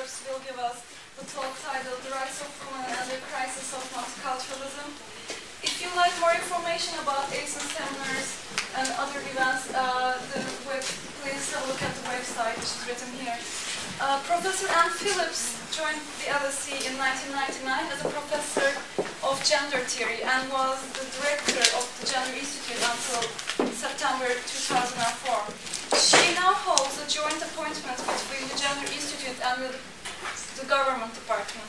Phillips will give us the talk titled The Rights of Women and the Crisis of Multiculturalism. If you like more information about ASEN seminars and other events, please have a look at the website, which is written here. Professor Anne Phillips joined the LSE in 1999 as a professor of gender theory and was the director of the Gender Institute until September 2004. She now holds a joint appointment between the Gender Institute and the government department.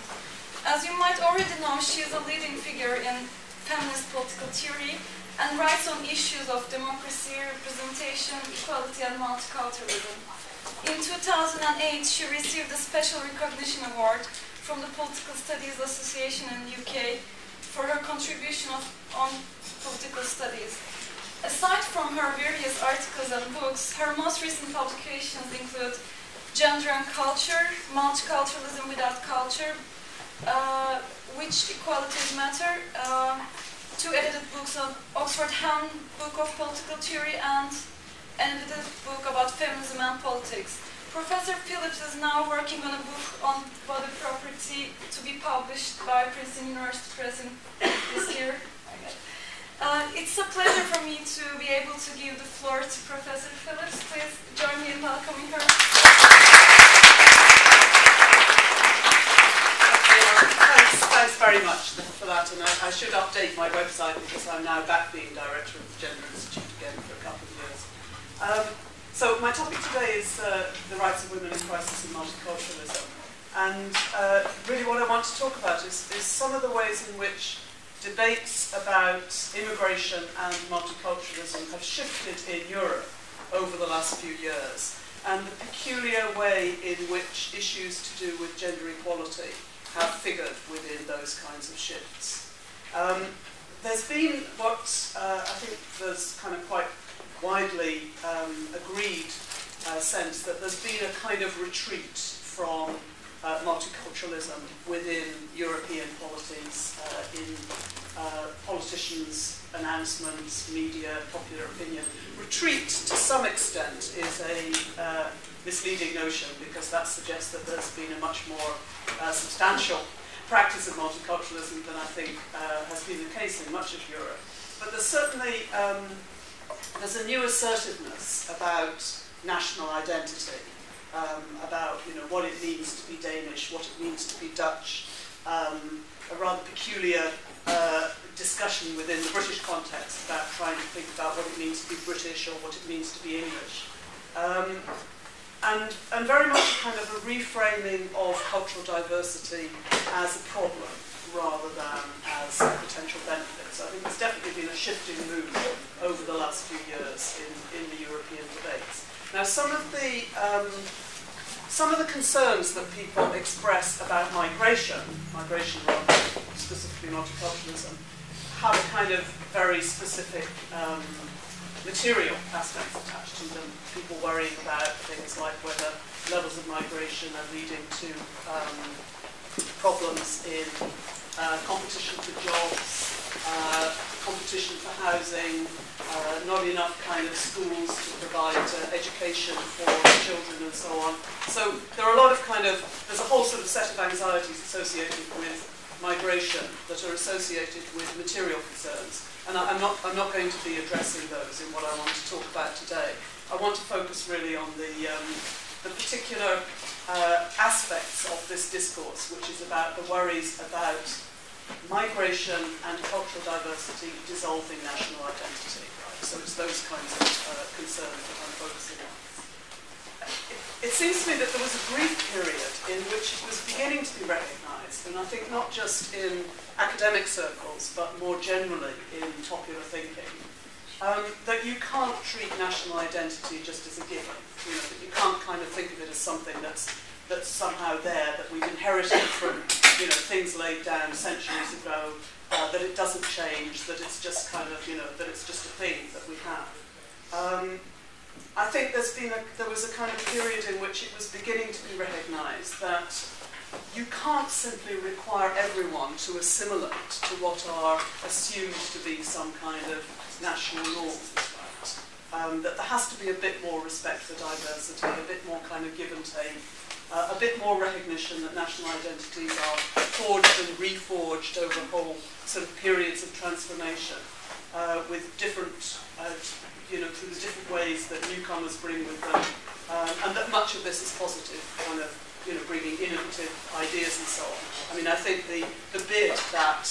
As you might already know, she is a leading figure in feminist political theory and writes on issues of democracy, representation, equality, and multiculturalism. In 2008, she received a Special Recognition Award from the Political Studies Association in the UK for her contribution on political studies. Aside from her various articles and books, her most recent publications include Gender and Culture, Multiculturalism Without Culture, Which Equalities Matter, two edited books on Oxford Handbook of Political Theory, and an edited book about feminism and politics. Professor Phillips is now working on a book on body property to be published by Princeton University Press this year. It's a pleasure for me to be able to give the floor to Professor Phillips. Please join me in welcoming her. Thanks very much for that, and I should update my website because I'm now back being director of the Gender Institute again for a couple of years. So my topic today is the rights of women in crisis and multiculturalism, and really what I want to talk about is some of the ways in which debates about immigration and multiculturalism have shifted in Europe over the last few years, and the peculiar way in which issues to do with gender equality have figured within those kinds of shifts. There's been what I think there's kind of quite widely agreed sense that there's been a kind of retreat from multiculturalism within European polities, in politicians' announcements, media, popular opinion. Retreat, to some extent, is a misleading notion because that suggests that there's been a much more substantial practice of multiculturalism than I think has been the case in much of Europe. But there's certainly there's a new assertiveness about national identity, about what it means to be Danish, what it means to be Dutch, a rather peculiar discussion within the British context about trying to think about what it means to be British or what it means to be English. And very much kind of a reframing of cultural diversity as a problem rather than as a potential benefit. So I think there's definitely been a shifting move over the last few years in the European debates. Now, some of the concerns that people express about migration rather specifically multiculturalism, have a kind of very specific material aspects attached to them. People worrying about things like whether levels of migration are leading to problems in competition for jobs, competition for housing, not enough kind of schools to provide education for children and so on. So there are a lot of there's a whole sort of set of anxieties associated with migration that are associated with material concerns. And I'm not going to be addressing those in what I want to talk about today. I want to focus really on the particular aspects of this discourse, which is about the worries about migration and cultural diversity dissolving national identity. Right? So it's those kinds of concerns that I'm focusing on. It seems to me that there was a brief period in which it was beginning to be recognised, and I think not just in academic circles, but more generally in popular thinking, that you can't treat national identity just as a given. That you can't kind of think of it as something that's somehow there, that we've inherited from things laid down centuries ago, that it doesn't change, that it's just kind of that it's just a thing that we have. I think there was a kind of period in which it was beginning to be recognised that you can't simply require everyone to assimilate to what are assumed to be some kind of national norms, right? That there has to be a bit more respect for diversity, a bit more kind of give and take, a bit more recognition that national identities are forged and reforged over whole sort of periods of transformation, with different, through the different ways that newcomers bring with them, and that much of this is positive, kind of, bringing innovative ideas and so on. I mean, I think the bid that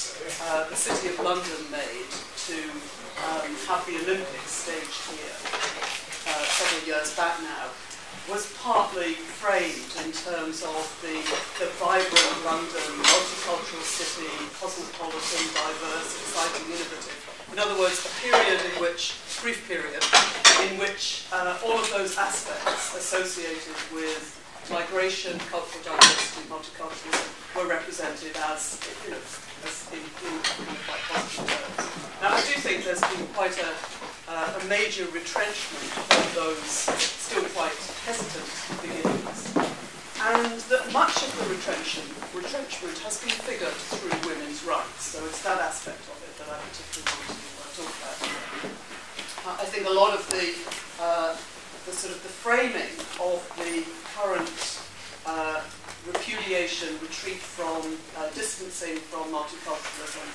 the City of London made to have the Olympics staged here several years back now was partly framed in terms of the vibrant London, multicultural city, cosmopolitan, diverse, exciting, innovative. In other words, a period in which, brief period, in which all of those aspects associated with migration, cultural diversity, multiculturalism were represented as, as in quite positive terms. Now, I do think there's been quite a major retrenchment of those still quite hesitant beginnings, and that much of the retrenchment has been figured through women's rights. So it's that aspect of it that I particularly want to talk about. I think a lot of the sort of the framing of the current repudiation, retreat from, distancing from multiculturalism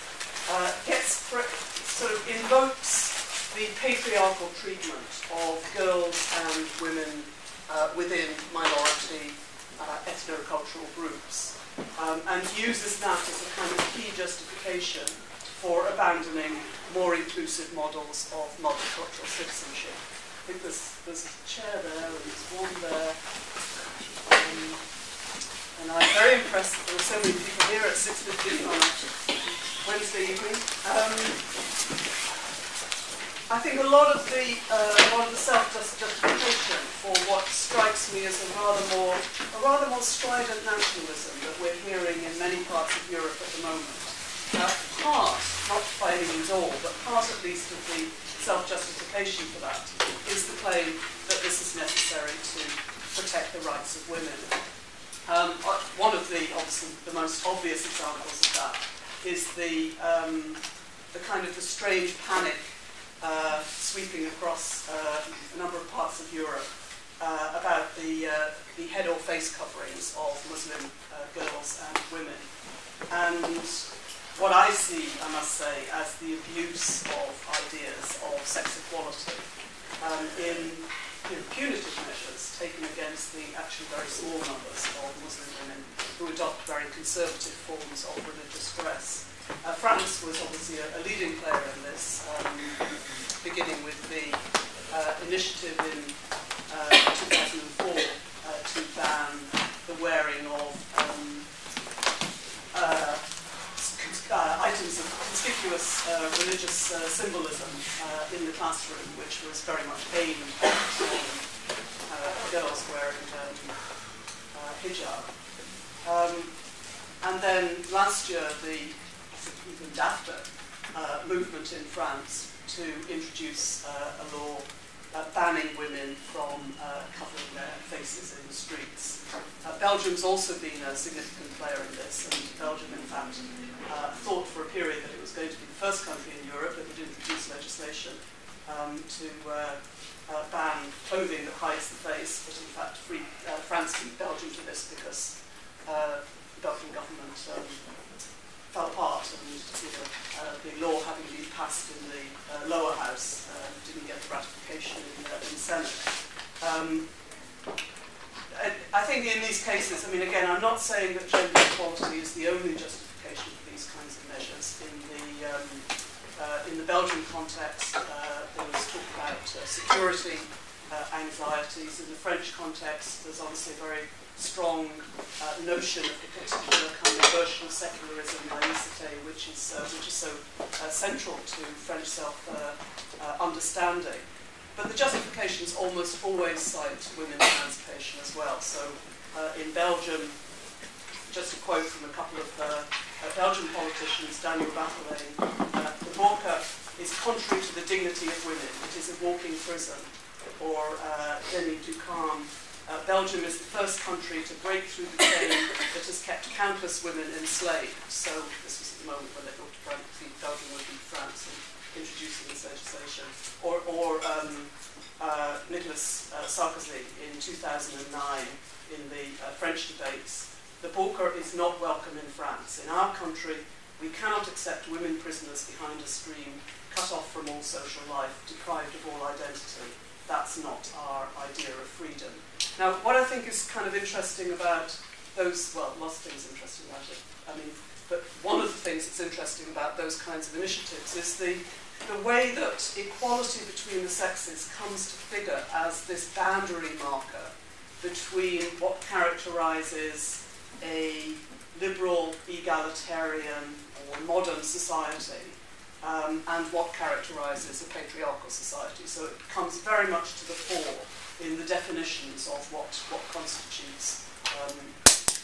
sort of invokes the patriarchal treatment of girls and women within minority ethno-cultural groups, and uses that as a kind of key justification for abandoning more inclusive models of multicultural citizenship. I think there's a chair there and there's one there. And I'm very impressed that there are so many people here at 6:15 on Wednesday evening. I think a lot of the self-justification for what strikes me as a rather more strident nationalism that we're hearing in many parts of Europe at the moment. Part, not by any means all, but part at least of the self-justification for that is the claim that this is necessary to protect the rights of women. One of the most obvious examples of that is the kind of the strange panic sweeping across a number of parts of Europe about the head or face coverings of Muslim girls and women. And what I see, I must say, as the abuse of ideas of sex equality in punitive measures taken against the actually very small numbers of Muslim women who adopt very conservative forms of religious dress. France was obviously a leading player in this, beginning with the initiative in 2004 to ban the wearing of items of conspicuous religious symbolism in the classroom, which was very much aimed at girls wearing hijab. And then last year, the even dafter movement in France to introduce a law banning women from covering their faces in the streets. Belgium's also been a significant player in this, and Belgium, in fact, thought for a period that it was going to be the first country in Europe that would introduce legislation to ban clothing that hides the face, but in fact France beat Belgium to this because the Belgian government fell apart, and the law having been passed in the lower house didn't get the ratification in the Senate. I think in these cases, I mean, again, I'm not saying that gender equality is the only justification for these kinds of measures. In the Belgian context, there was talk about security anxieties. In the French context, there's obviously a very strong notion of the particular kind of version of secularism, laïcité, which is so central to French self-understanding. But the justifications almost always cite women's emancipation as well. So in Belgium, just a quote from a couple of Belgian politicians, Daniel Batelet, the burqa is contrary to the dignity of women. It is a walking prison. Or Denis Ducam, Belgium is the first country to break through the chain that has kept countless women enslaved. So this was the moment when they thought Belgium would beat France in introducing this legislation. Or Nicolas Sarkozy in 2009 in the French debates, the burqa is not welcome in France. In our country, we cannot accept women prisoners behind a screen, cut off from all social life, deprived of all identity. That's not our idea of freedom. Now, what I think is kind of interesting about those, well, lots of things interesting about it, but one of the things that's interesting about those kinds of initiatives is the way that equality between the sexes comes to figure as this boundary marker between what characterises a liberal, egalitarian, or modern society and what characterises a patriarchal society. So it comes very much to the fore in the definitions of what constitutes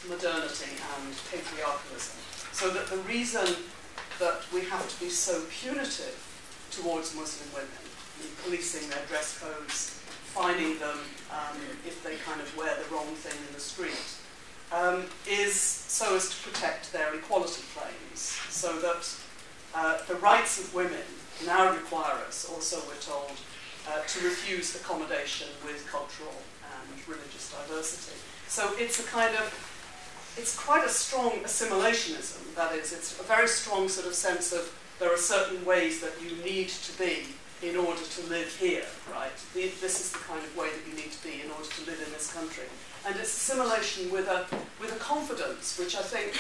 modernity and patriarchalism. So that the reason that we have to be so punitive towards Muslim women, policing their dress codes, fining them if they kind of wear the wrong thing in the street, is so as to protect their equality claims, so that the rights of women now require us, also we're told, to refuse accommodation with cultural and religious diversity. So it's a kind of, it's quite a strong assimilationism, that is, it's a very strong sort of sense of there are certain ways that you need to be in order to live here, right? This is the kind of way that you need to be in order to live in this country. And it's assimilation with a confidence, which I think,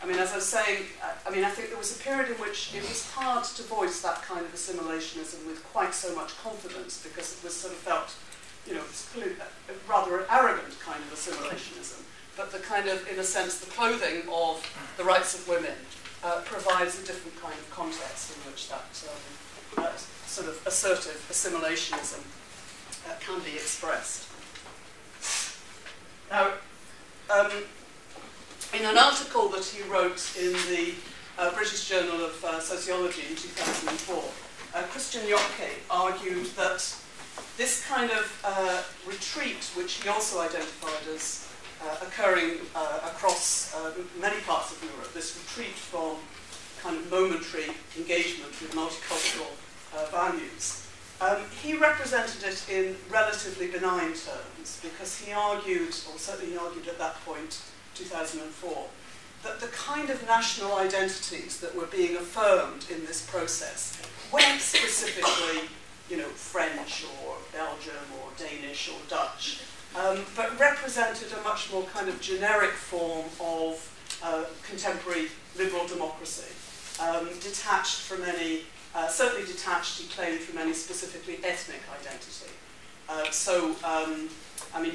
as I was saying, I think there was a period in which it was hard to voice that kind of assimilationism with quite so much confidence, because it was sort of felt, it's a rather arrogant kind of assimilationism. But the kind of, in a sense, the clothing of the rights of women provides a different kind of context in which that sort of assertive assimilationism can be expressed. Now, in an article that he wrote in the British Journal of Sociology in 2004, Christian Jokke argued that this kind of retreat, which he also identified as occurring across many parts of Europe, this retreat from kind of momentary engagement with multicultural values, he represented it in relatively benign terms, because he argued, or certainly he argued at that point, 2004, that the kind of national identities that were being affirmed in this process weren't specifically, French or Belgium or Danish or Dutch, but represented a much more kind of generic form of contemporary liberal democracy, detached from any, certainly detached, he claimed, from any specifically ethnic identity.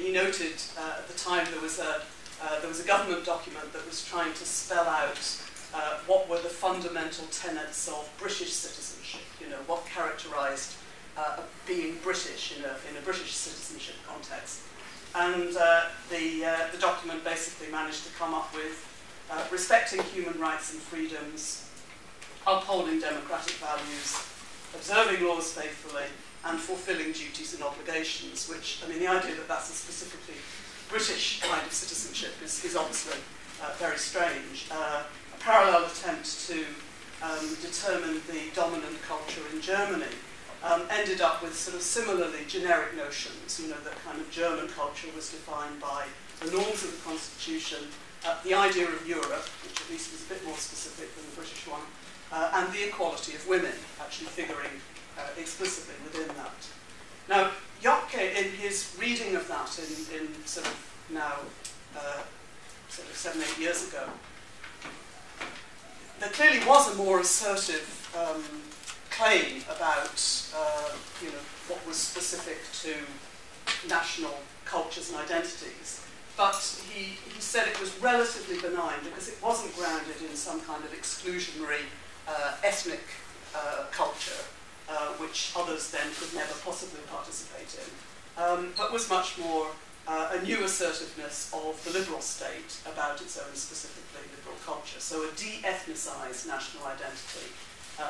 He noted at the time there was a government document that was trying to spell out what were the fundamental tenets of British citizenship, what characterised being British in a British citizenship context. And the document basically managed to come up with respecting human rights and freedoms, upholding democratic values, observing laws faithfully, and fulfilling duties and obligations, which, the idea that that's a specifically British kind of citizenship is obviously very strange. A parallel attempt to determine the dominant culture in Germany ended up with sort of similarly generic notions, that kind of German culture was defined by the norms of the constitution, the idea of Europe, which at least was a bit more specific than the British one, and the equality of women actually figuring explicitly within that. Now, Jokke, in his reading of that in sort of now, sort of 7-8 years ago, there clearly was a more assertive claim about, what was specific to national cultures and identities. But he said it was relatively benign because it wasn't grounded in some kind of exclusionary ethnic culture, which others then could never possibly participate in, but was much more a new assertiveness of the liberal state about its own specifically liberal culture. So a de-ethnicized national identity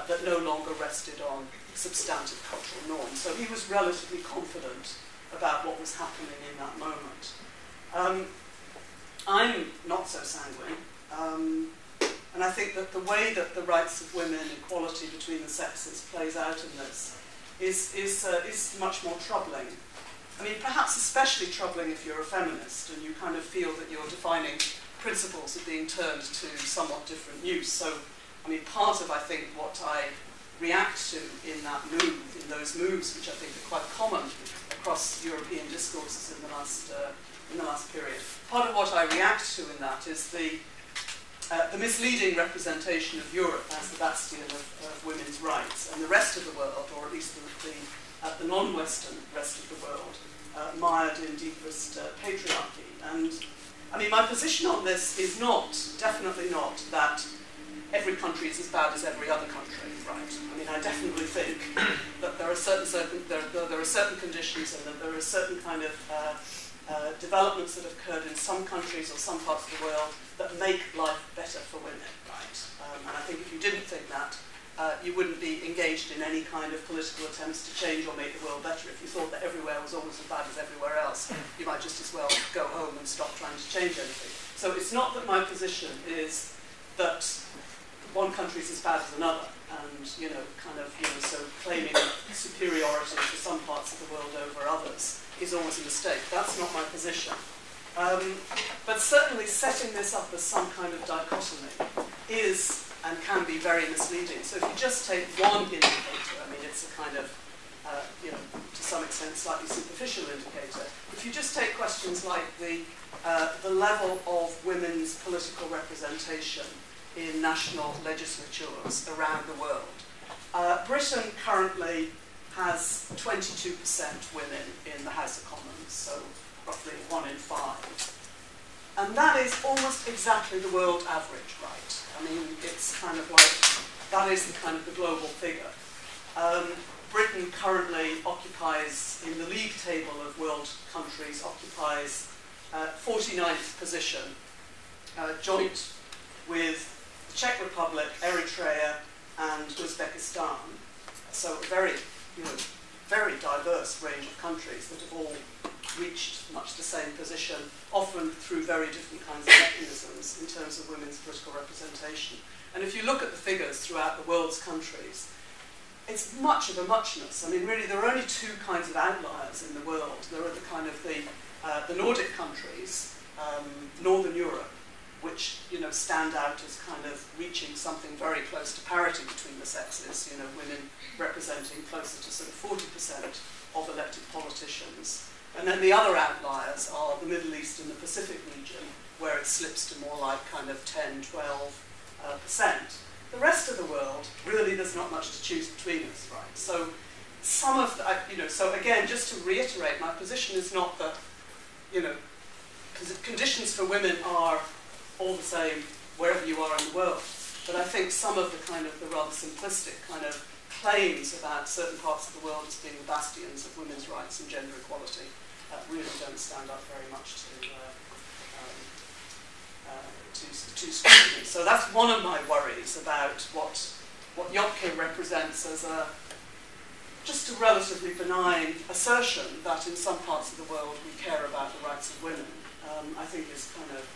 that no longer rested on substantive cultural norms. So he was relatively confident about what was happening in that moment. I'm not so sanguine, and I think that the way that the rights of women, equality between the sexes, plays out in this is much more troubling. I mean, perhaps especially troubling if you're a feminist and you kind of feel that you're defining principles are being turned to somewhat different use. So, I mean, part of, I think, what I react to in that move, in those moves, which I think are quite common across European discourses in the last period, part of what I react to in that is the misleading representation of Europe as the bastion of women's rights, and the rest of the world, or at least the non-Western rest of the world, mired in deepest patriarchy. And I mean, my position on this is definitely not that every country is as bad as every other country, right? I mean, I definitely think that there are certain conditions and that there are certain kind of developments that have occurred in some countries or some parts of the world that make life better for women, right? And I think if you didn't think that, you wouldn't be engaged in any kind of political attempts to change or make the world better. If you thought that everywhere was always as bad as everywhere else, you might just as well go home and stop trying to change anything. So it's not that my position is that one country is as bad as another, and so claiming superiority for some parts of the world over others is always a mistake. That's not my position. But certainly setting this up as some kind of dichotomy is and can be very misleading. So if you just take one indicator, I mean, it's a kind of, to some extent, slightly superficial indicator. If you just take questions like the level of women's political representation in national legislatures around the world, Britain currently has 22% women in the House of Commons, so roughly 1 in 5. And that is almost exactly the world average, right? I mean, it's kind of like, that is the kind of the global figure. Britain currently occupies, in the league table of world countries, occupies 49th position, joint with the Czech Republic, Eritrea, and Uzbekistan. So a very diverse range of countries that have all reached much the same position, often through very different kinds of mechanisms in terms of women's political representation. And if you look at the figures throughout the world's countries, it's much of a muchness. I mean, really, there are only two kinds of outliers in the world. There are the kind of the Nordic countries, Northern Europe, which stand out as kind of reaching something very close to parity between the sexes. Women representing closer to sort of 40% of elected politicians. And then the other outliers are the Middle East and the Pacific region, where it slips to more like kind of 10, 12%. The rest of the world, really, there's not much to choose between us, right? So some of the, so again, just to reiterate, my position is not that, conditions for women are all the same wherever you are in the world. But I think some of the kind of the rather simplistic kind of claims about certain parts of the world as being the bastions of women's rights and gender equality really don't stand up very much to scrutiny. So that's one of my worries about what Yopke represents as just a relatively benign assertion that in some parts of the world we care about the rights of women. I think is kind of,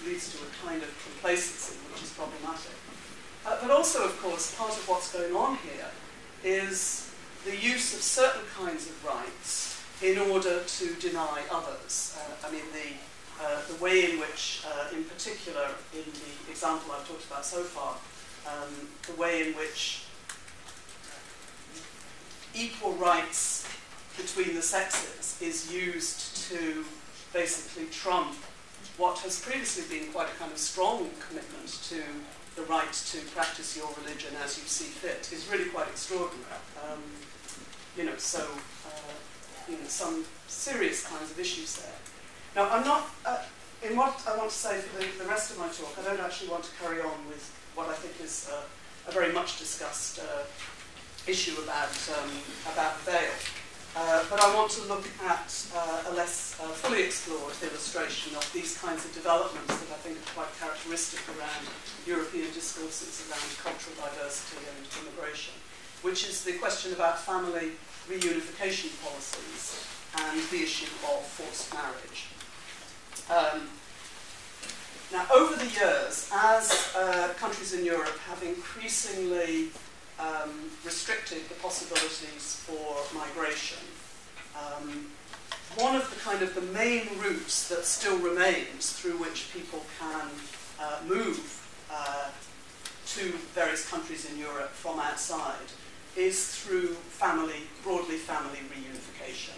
leads to a kind of complacency which is problematic. But also, of course, part of what's going on here is the use of certain kinds of rights in order to deny others. I mean, the way in which, in particular, in the example I've talked about so far, the way in which equal rights between the sexes is used to basically trump what has previously been quite a kind of strong commitment to the right to practice your religion as you see fit is really quite extraordinary. Some serious kinds of issues there. Now, I'm not, in what I want to say for the rest of my talk, I don't actually want to carry on with what I think is a very much discussed issue about veil. But I want to look at a less fully explored illustration of these kinds of developments that I think are quite characteristic around European discourses around cultural diversity and immigration, which is the question about family reunification policies and the issue of forced marriage. Now, over the years, as countries in Europe have increasingly restricted the possibilities for migration. One of the kind of the main routes that still remains through which people can move to various countries in Europe from outside is through broadly family reunification.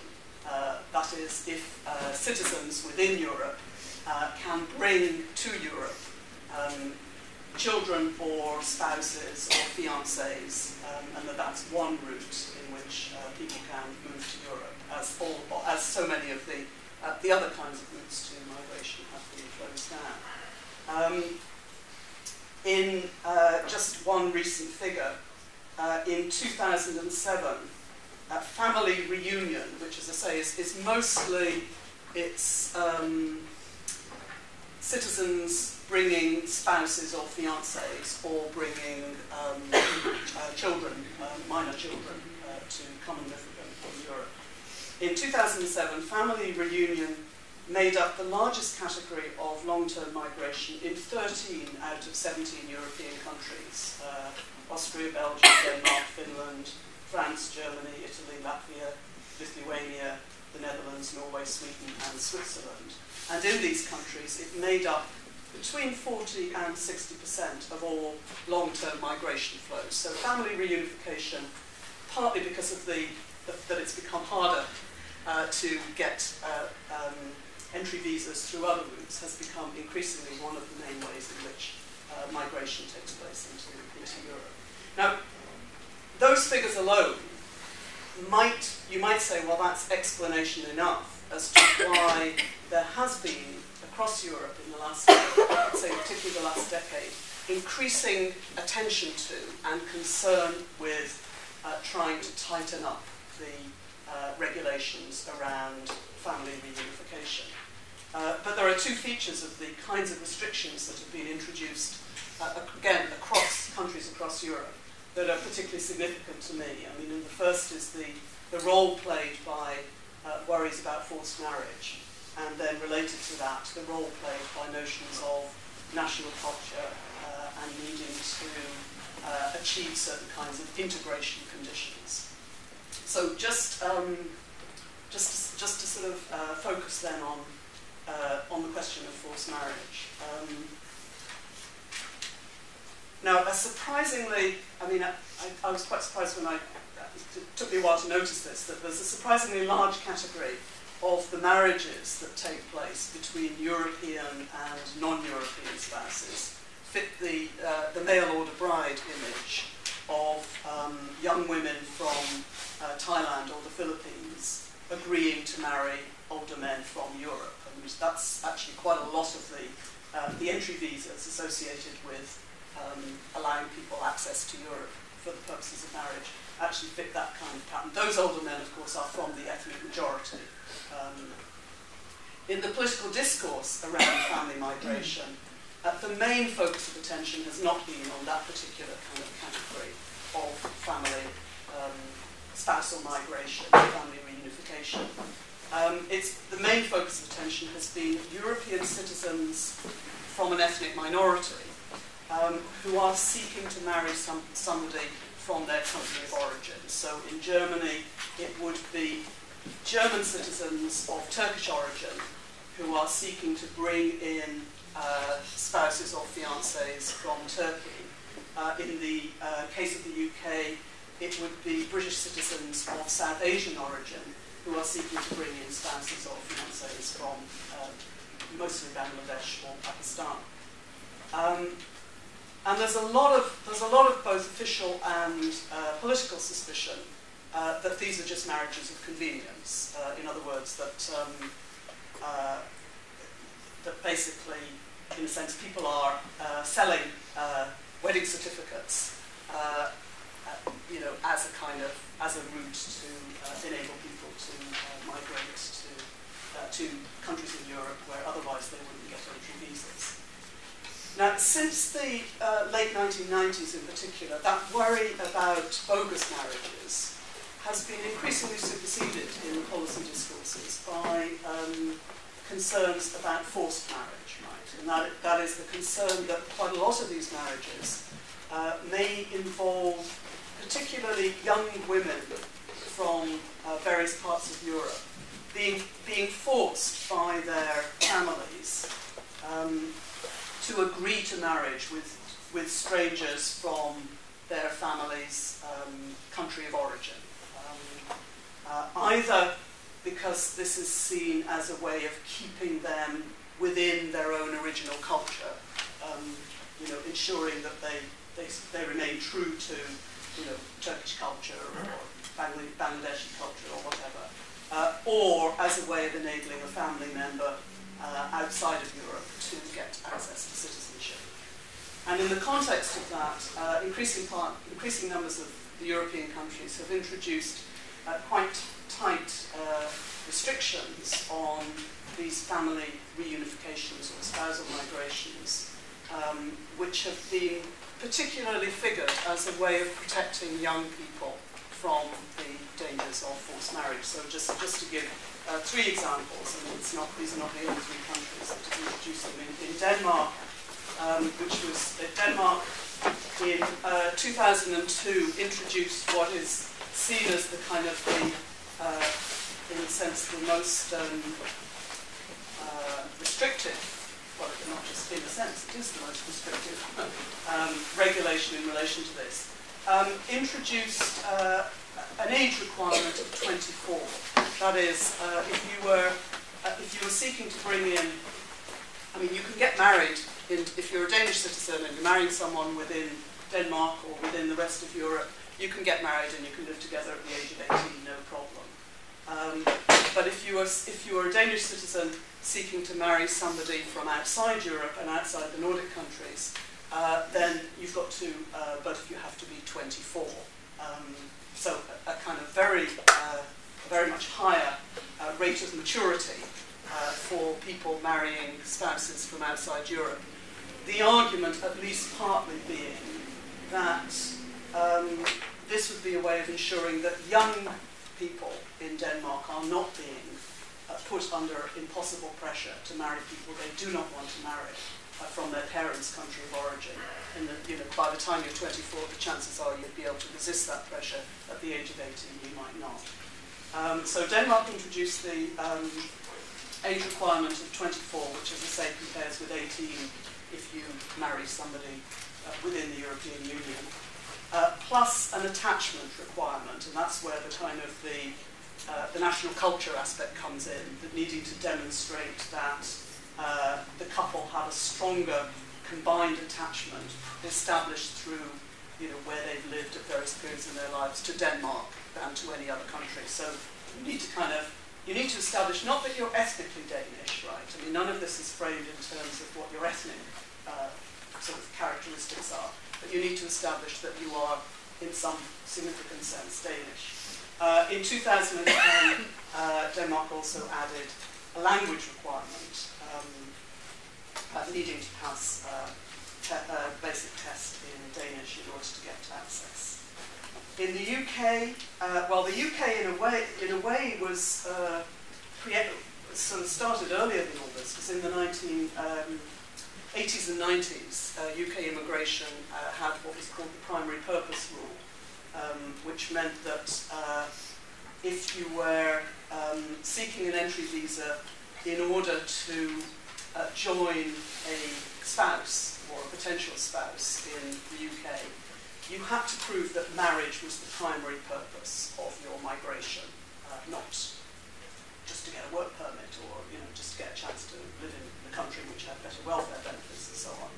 That is, if citizens within Europe can bring to Europe children or spouses or fiancés, and that's one route in which people can move to Europe, as so many of the other kinds of routes to migration have been closed down. In just one recent figure, in 2007, family reunion, which, as I say, is mostly citizens bringing spouses or fiancés or bringing children, minor children, to come and live with them in Europe. In 2007, family reunion made up the largest category of long-term migration in 13 out of 17 European countries. Austria, Belgium, Denmark, Finland, France, Germany, Italy, Latvia, Lithuania, the Netherlands, Norway, Sweden, and Switzerland. And in these countries, it made up between 40 and 60% of all long-term migration flows. So family reunification, partly because of that it's become harder to get entry visas through other routes, has become increasingly one of the main ways in which migration takes place into Europe. Now, those figures alone you might say, well, that's explanation enough as to why there has been, across Europe in the last, say particularly the last decade, increasing attention to and concern with trying to tighten up the regulations around family reunification. But there are two features of the kinds of restrictions that have been introduced, again, across countries across Europe, that are particularly significant to me. I mean, the first is the role played by worries about forced marriage, and then related to that, the role played by notions of national culture and needing to achieve certain kinds of integration conditions. So just to sort of focus then on the question of forced marriage. Now, surprisingly, I mean, I was quite surprised when it took me a while to notice this, that there's a surprisingly large category of the marriages that take place between European and non-European spouses fit the mail order bride image of young women from Thailand or the Philippines agreeing to marry older men from Europe. And that's actually quite a lot of the entry visas associated with allowing people access to Europe for the purposes of marriage actually fit that kind of pattern. Those older men, of course, are from the ethnic majority. In the political discourse around family migration, the main focus of attention has not been on that particular kind of category of family spousal migration, family reunification. The main focus of attention has been European citizens from an ethnic minority who are seeking to marry somebody from their country of origin. So in Germany, it would be German citizens of Turkish origin who are seeking to bring in spouses or fiancés from Turkey. In the case of the UK, it would be British citizens of South Asian origin who are seeking to bring in spouses or fiancés from mostly Bangladesh or Pakistan. And there's a lot of both official and political suspicion that these are just marriages of convenience. In other words, that basically, in a sense, people are selling wedding certificates, as a route to enable people to migrate to countries in Europe where otherwise they wouldn't get entry visas. Now, since the late 1990s in particular, that worry about bogus marriages has been increasingly superseded in policy discourses by concerns about forced marriage, right? And that is the concern that quite a lot of these marriages may involve particularly young women from various parts of Europe being forced by their families to agree to marriage with strangers from their family's country of origin. Either because this is seen as a way of keeping them within their own original culture, ensuring that they remain true to, Turkish culture or Bangladeshi culture or whatever, or as a way of enabling a family member outside of Europe to get access to citizenship. And in the context of that, increasing numbers of the European countries have introduced quite tight restrictions on these family reunifications or spousal migrations, which have been particularly figured as a way of protecting young people from the dangers of forced marriage. So just to give three examples, and these are not the only three countries that have introduced them. In Denmark, which was Denmark in 2002 introduced what is seen as the kind of in a sense, the most restrictive, well, not just in a sense, it is the most restrictive regulation in relation to this, introduced an age requirement of 24. That is, if you were seeking to bring in, I mean, you can get married if you're a Danish citizen and you're marrying someone within Denmark or within the rest of Europe, you can get married and you can live together at the age of 18, no problem. But if you are a Danish citizen seeking to marry somebody from outside Europe and outside the Nordic countries, then you've got to, both of you have to be 24. So a kind of very much higher rate of maturity for people marrying spouses from outside Europe. The argument, at least partly, being that this would be a way of ensuring that young people in Denmark are not being put under impossible pressure to marry people they do not want to marry from their parents' country of origin. And that, by the time you're 24, the chances are you'd be able to resist that pressure. At the age of 18, you might not. So Denmark introduced the age requirement of 24, which, as I say, compares with 18 if you marry somebody within the European Union. Plus an attachment requirement, and that's where the kind of the national culture aspect comes in, that needing to demonstrate that the couple have a stronger combined attachment established through, where they've lived at various periods in their lives to Denmark than to any other country. So you need to establish not that you're ethnically Danish, right? I mean, none of this is framed in terms of what your ethnic sort of characteristics are. But you need to establish that you are, in some significant sense, Danish. In 2010, Denmark also added a language requirement, needing to pass a basic test in Danish in order to get access. In the UK, the UK in a way was sort of started earlier than all this, because in the 80s and 90s, UK immigration had what was called the primary purpose rule, which meant that if you were seeking an entry visa in order to join a spouse or a potential spouse in the UK, you had to prove that marriage was the primary purpose of your migration, not just to get a work permit or just to get a chance to live in the country which had better welfare benefits and so on.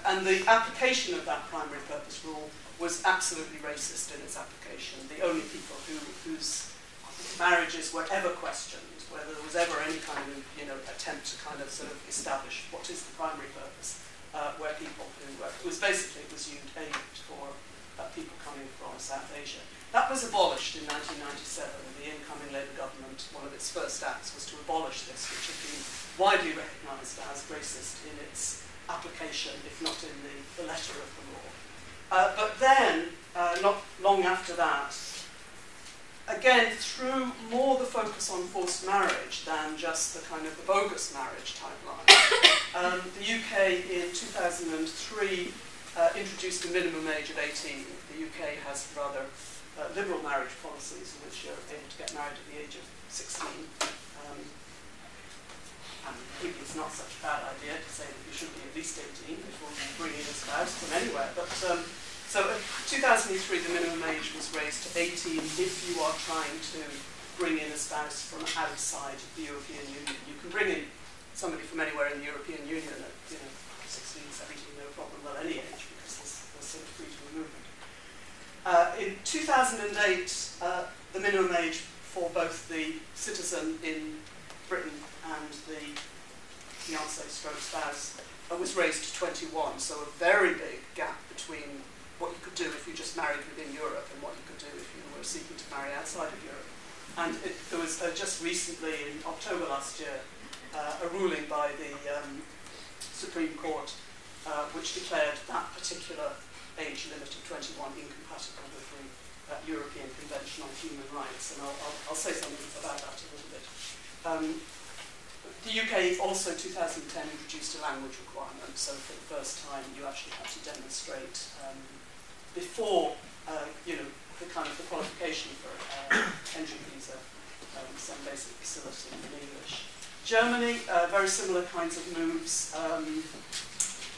And the application of that primary purpose rule was absolutely racist in its application. The only people whose marriages were ever questioned, whether there was ever any kind of attempt to kind of sort of establish what is the primary purpose, were people who it was viewed aimed for people coming from South Asia. That was abolished in 1997. The incoming Labour government, one of its first acts was to abolish this, which had been widely recognised as racist in its application, if not in the letter of the law. But then, not long after that, again, through more the focus on forced marriage than just the kind of the bogus marriage type line, the UK in 2003 introduced a minimum age of 18. The UK has rather liberal marriage policies in which you're able to get married at the age of 16. And maybe it's not such a bad idea to say that you should be at least 18 before you bring in a spouse from anywhere. But so in 2003, the minimum age was raised to 18 if you are trying to bring in a spouse from outside the European Union. You can bring in somebody from anywhere in the European Union at 16, 17, no problem, well, any age, because there's sort of freedom of movement. In 2008, the minimum age for both the citizen in Britain and the fiancé/spouse was raised to 21, so a very big gap between what you could do if you just married within Europe and what you could do if you were seeking to marry outside of Europe. And there was just recently, in October last year, a ruling by the Supreme Court which declared that particular age limit of 21 incompatible with the European Convention on Human Rights, and I'll say something about that a little bit. The UK also, 2010, introduced a language requirement, so for the first time you actually have to demonstrate before, the kind of the qualification for entry visa, some basic facility in English. Germany, very similar kinds of moves.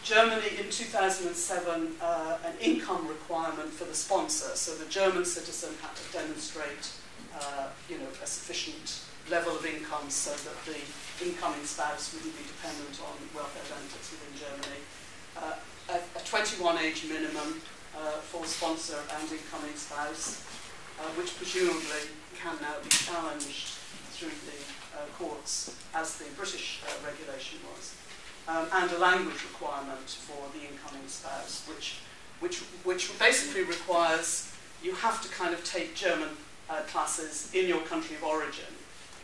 Germany in 2007, an income requirement for the sponsor, so the German citizen had to demonstrate, a sufficient level of income so that the incoming spouse wouldn't be dependent on welfare benefits within Germany. A 21 age minimum for sponsor and incoming spouse, which presumably can now be challenged through the courts as the British regulation was. And a language requirement for the incoming spouse, which basically requires you have to kind of take German classes in your country of origin.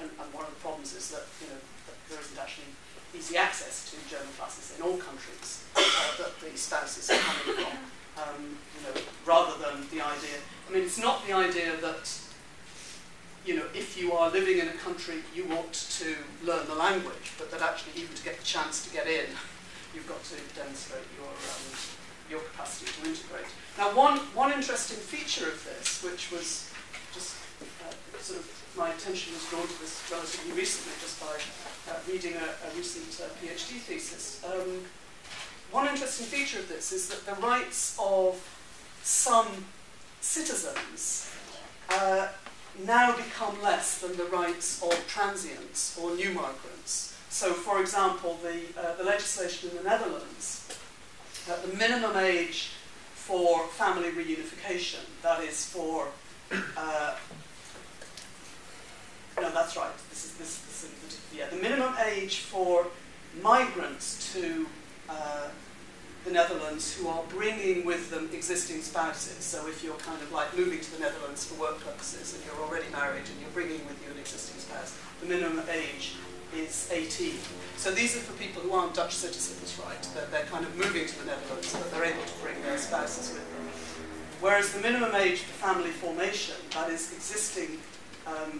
And one of the problems is that that there isn't actually easy access to German classes in all countries that the spouses are coming from. Rather than the idea, it's not the idea that if you are living in a country, you ought to learn the language, but that actually even to get the chance to get in, you've got to demonstrate your capacity to integrate. Now, one interesting feature of this, which was just sort of my attention was drawn to this relatively recently, just by reading a recent PhD thesis. One interesting feature of this is that the rights of some citizens now become less than the rights of transients or new migrants. So, for example, the legislation in the Netherlands, the minimum age for family reunification, that is for, no, that's right, the minimum age for migrants to the Netherlands who are bringing with them existing spouses. So if you're kind of like moving to the Netherlands for work purposes and you're already married and you're bringing with you an existing spouse, the minimum age is 18. So these are for people who aren't Dutch citizens, right? They're kind of moving to the Netherlands, but they're able to bring their spouses with them. Whereas the minimum age for family formation, that is existing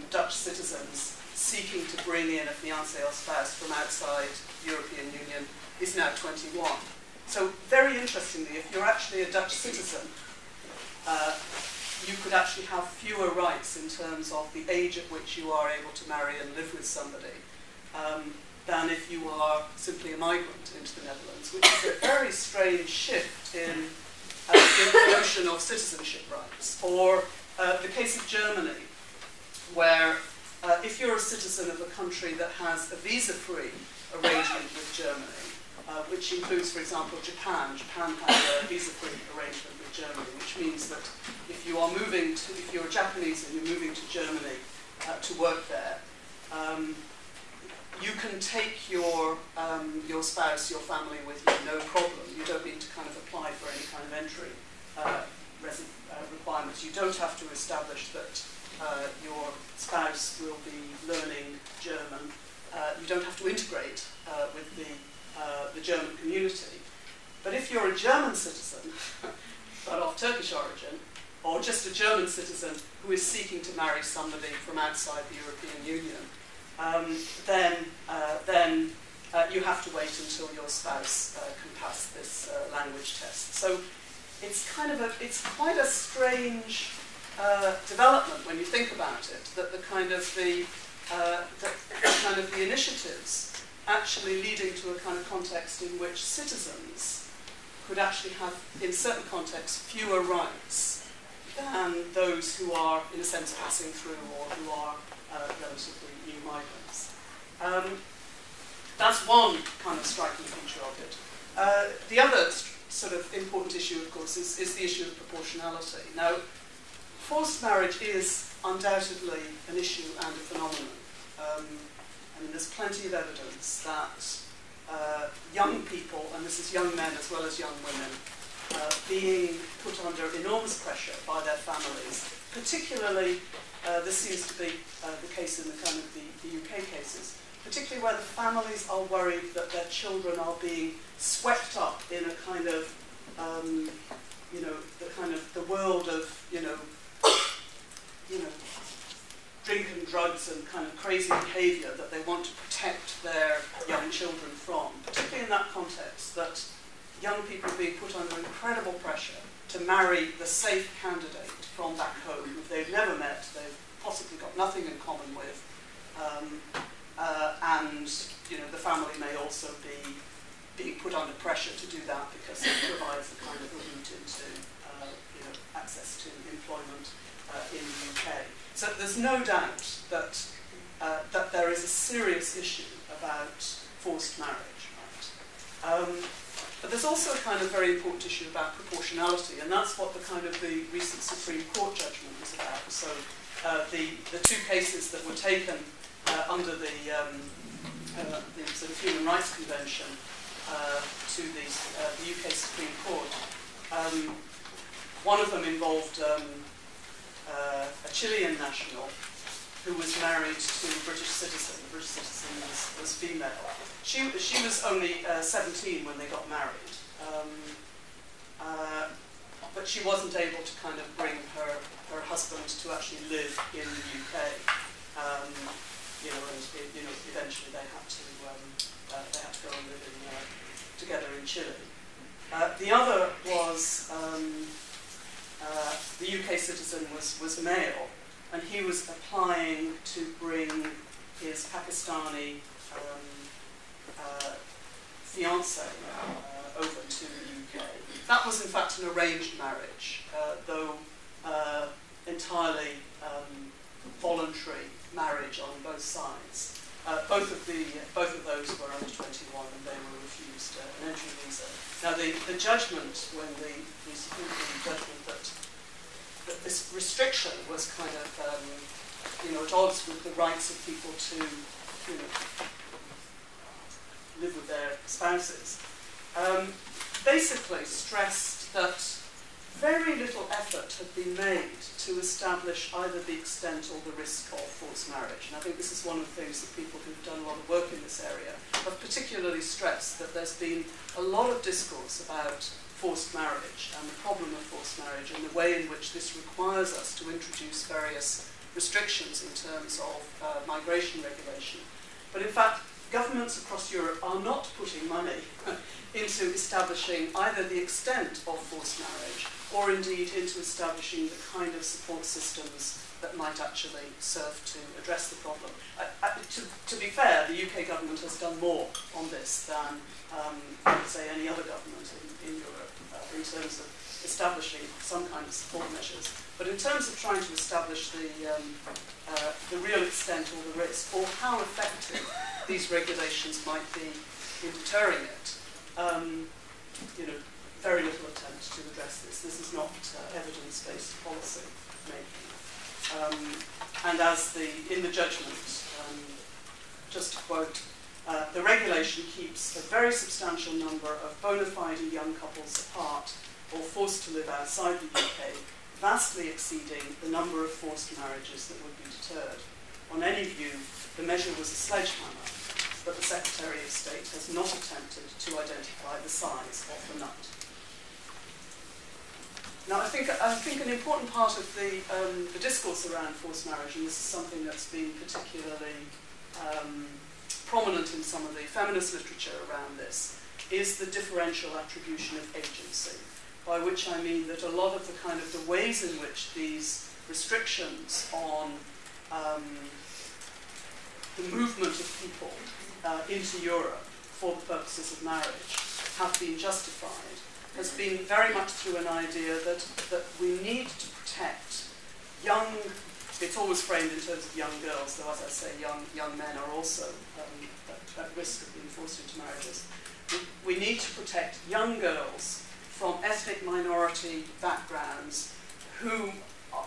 Dutch citizens seeking to bring in a fiancé or spouse from outside European Union, is now 21. So very interestingly, if you're actually a Dutch citizen, you could actually have fewer rights in terms of the age at which you are able to marry and live with somebody than if you are simply a migrant into the Netherlands, which is a very strange shift in the notion of citizenship rights. Or the case of Germany, where if you're a citizen of a country that has a visa-free arrangement with Germany, which includes, for example, Japan. Japan has a visa-free arrangement with Germany, which means that if you're a Japanese and you're moving to Germany to work there, you can take your spouse, your family with you, no problem. You don't need to kind of apply for any kind of entry requirements. You don't have to establish that your spouse will be learning German. You don't have to integrate with the German community. But if you're a German citizen, but of Turkish origin, or just a German citizen who is seeking to marry somebody from outside the European Union, then you have to wait until your spouse can pass this language test. So it's it's quite a strange development when you think about it, that the kind of the initiatives actually leading to a kind of context in which citizens could actually have, in certain contexts, fewer rights than those who are, in a sense, passing through or who are relatively new migrants. That's one kind of striking feature of it. The other sort of important issue, of course, is the issue of proportionality. Now, forced marriage is undoubtedly an issue and a phenomenon. I mean, there's plenty of evidence that young people, and this is young men as well as young women, being put under enormous pressure by their families. Particularly, this seems to be the case in the kind of the UK cases, particularly where the families are worried that their children are being swept up in a kind of, the world of, drink and drugs and kind of crazy behaviour that they want to protect their young children from. Particularly in that context, that young people are being put under incredible pressure to marry the safe candidate from back home who they've never met, they've possibly got nothing in common with, and the family may also be being put under pressure to do that because it provides a kind of a route into access to employment in the UK. So there's no doubt that that there is a serious issue about forced marriage, right? But there's also a kind of very important issue about proportionality, and that's what the kind of the recent Supreme Court judgment was about. So the two cases that were taken under the sort of Human Rights Convention to the UK Supreme Court, one of them involved a Chilean national who was married to a British citizen. The British citizen was female. She was only 17 when they got married, but she wasn't able to kind of bring her husband to actually live in the UK. And eventually they had to go and live together in Chile. The other was the UK citizen was male, and he was applying to bring his Pakistani fiancée over to the UK. That was in fact an arranged marriage, though entirely voluntary marriage on both sides. Both of those were under 21, and they were refused an entry visa. Now the judgment, when the Supreme Court judgment that this restriction was kind of at odds with the rights of people to live with their spouses, basically stressed that very little effort had been made to establish either the extent or the risk of forced marriage. And I think this is one of the things that people who've done a lot of work in this area have particularly stressed, that there's been a lot of discourse about forced marriage and the problem of forced marriage and the way in which this requires us to introduce various restrictions in terms of migration regulation. But in fact, governments across Europe are not putting money into establishing either the extent of forced marriage or indeed into establishing the kind of support systems that might actually serve to address the problem. To be fair, the UK government has done more on this than, I would say, any other government in Europe in terms of establishing some kind of support measures. But in terms of trying to establish the real extent or the risk, or how effective these regulations might be in deterring it, very little attempt to address this. This is not evidence-based policy making. And as in the judgment, just to quote, the regulation keeps a very substantial number of bona fide young couples apart or forced to live outside the UK, vastly exceeding the number of forced marriages that would be deterred. On any view, the measure was a sledgehammer, but the Secretary of State has not attempted to identify the size of the nut. Now, I think an important part of the discourse around forced marriage, and this is something that's been particularly prominent in some of the feminist literature around this is the differential attribution of agency, by which I mean that a lot of the kind of the ways in which these restrictions on the movement of people into Europe for the purposes of marriage have been justified has been very much through an idea that we need to protect young, it's always framed in terms of young girls, though as I say, young men are also at risk of being forced into marriages. We need to protect young girls from ethnic minority backgrounds who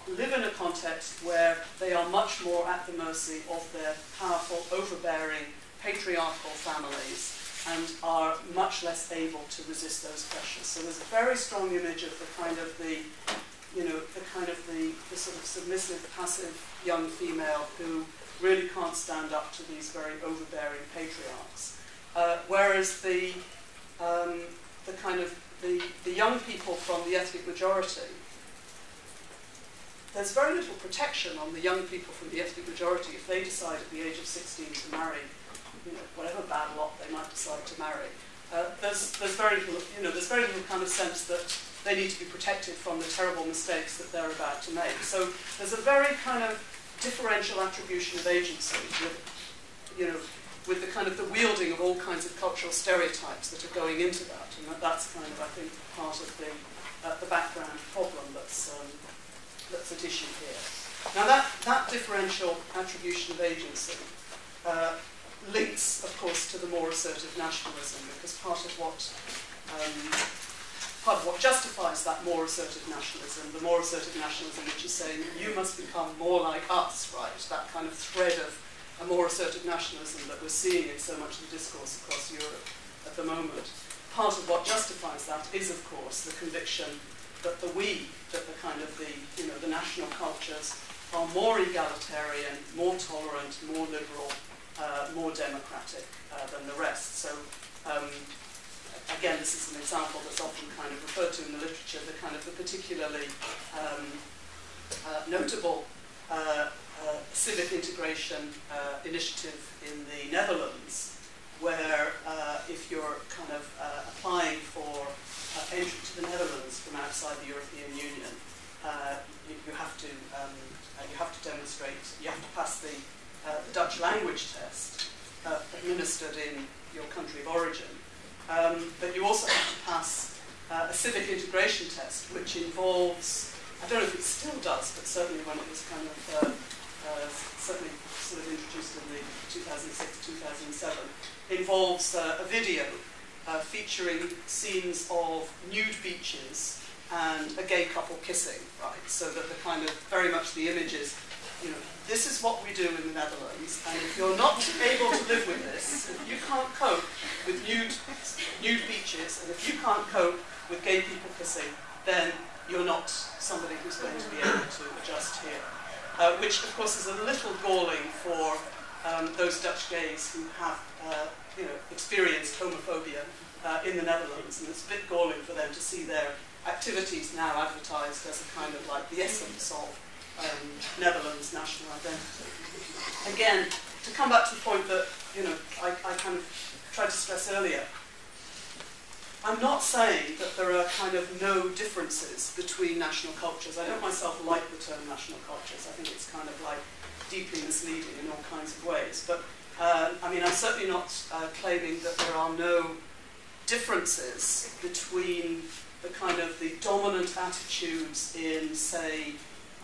live in a context where they are much more at the mercy of their powerful, overbearing, patriarchal families and are much less able to resist those pressures. So there's a very strong image of the kind of the sort of submissive, passive young female who really can't stand up to these very overbearing patriarchs. Whereas the young people from the ethnic majority, there's very little protection on the young people from the ethnic majority if they decide at the age of 16 to marry, whatever bad lot they might decide to marry. There's very little kind of sense that they need to be protected from the terrible mistakes that they're about to make. So there's a very kind of differential attribution of agency with the kind of the wielding of all kinds of cultural stereotypes that are going into that, and that's kind of, I think, part of the background problem that's at issue here. Now that differential attribution of agency links, of course, to the more assertive nationalism, because part of what justifies that more assertive nationalism, the more assertive nationalism which is saying you must become more like us, right? That kind of thread of a more assertive nationalism that we're seeing in so much of the discourse across Europe at the moment. Part of what justifies that is, of course, the conviction that the national cultures are more egalitarian, more tolerant, more liberal, more democratic than the rest. So, again, this is an example that's often kind of referred to in the literature, the kind of the particularly notable civic integration initiative in the Netherlands, where if you're kind of applying for entry to the Netherlands from outside the European Union, you have to demonstrate, you have to pass the Dutch language test administered in your country of origin, but you also have to pass a civic integration test, which involves, I don't know if it still does, but certainly when it was kind of certainly sort of introduced in the 2006-2007, involves a video featuring scenes of nude beaches and a gay couple kissing, right? So that the kind of very much the image is, this is what we do in the Netherlands, and if you're not able to live with this, if you can't cope with nude beaches, and if you can't cope with gay people kissing, then you're not somebody who's going to be able to adjust here. Which, of course, is a little galling for those Dutch gays who have, experienced homophobia in the Netherlands, and it's a bit galling for them to see their activities now advertised as a kind of like the essence of Netherlands national identity. Again, to come back to the point that I kind of tried to stress earlier, I'm not saying that there are kind of no differences between national cultures. I don't myself like the term national cultures. I think it's kind of like deeply misleading in all kinds of ways. But I'm certainly not claiming that there are no differences between the kind of the dominant attitudes in, say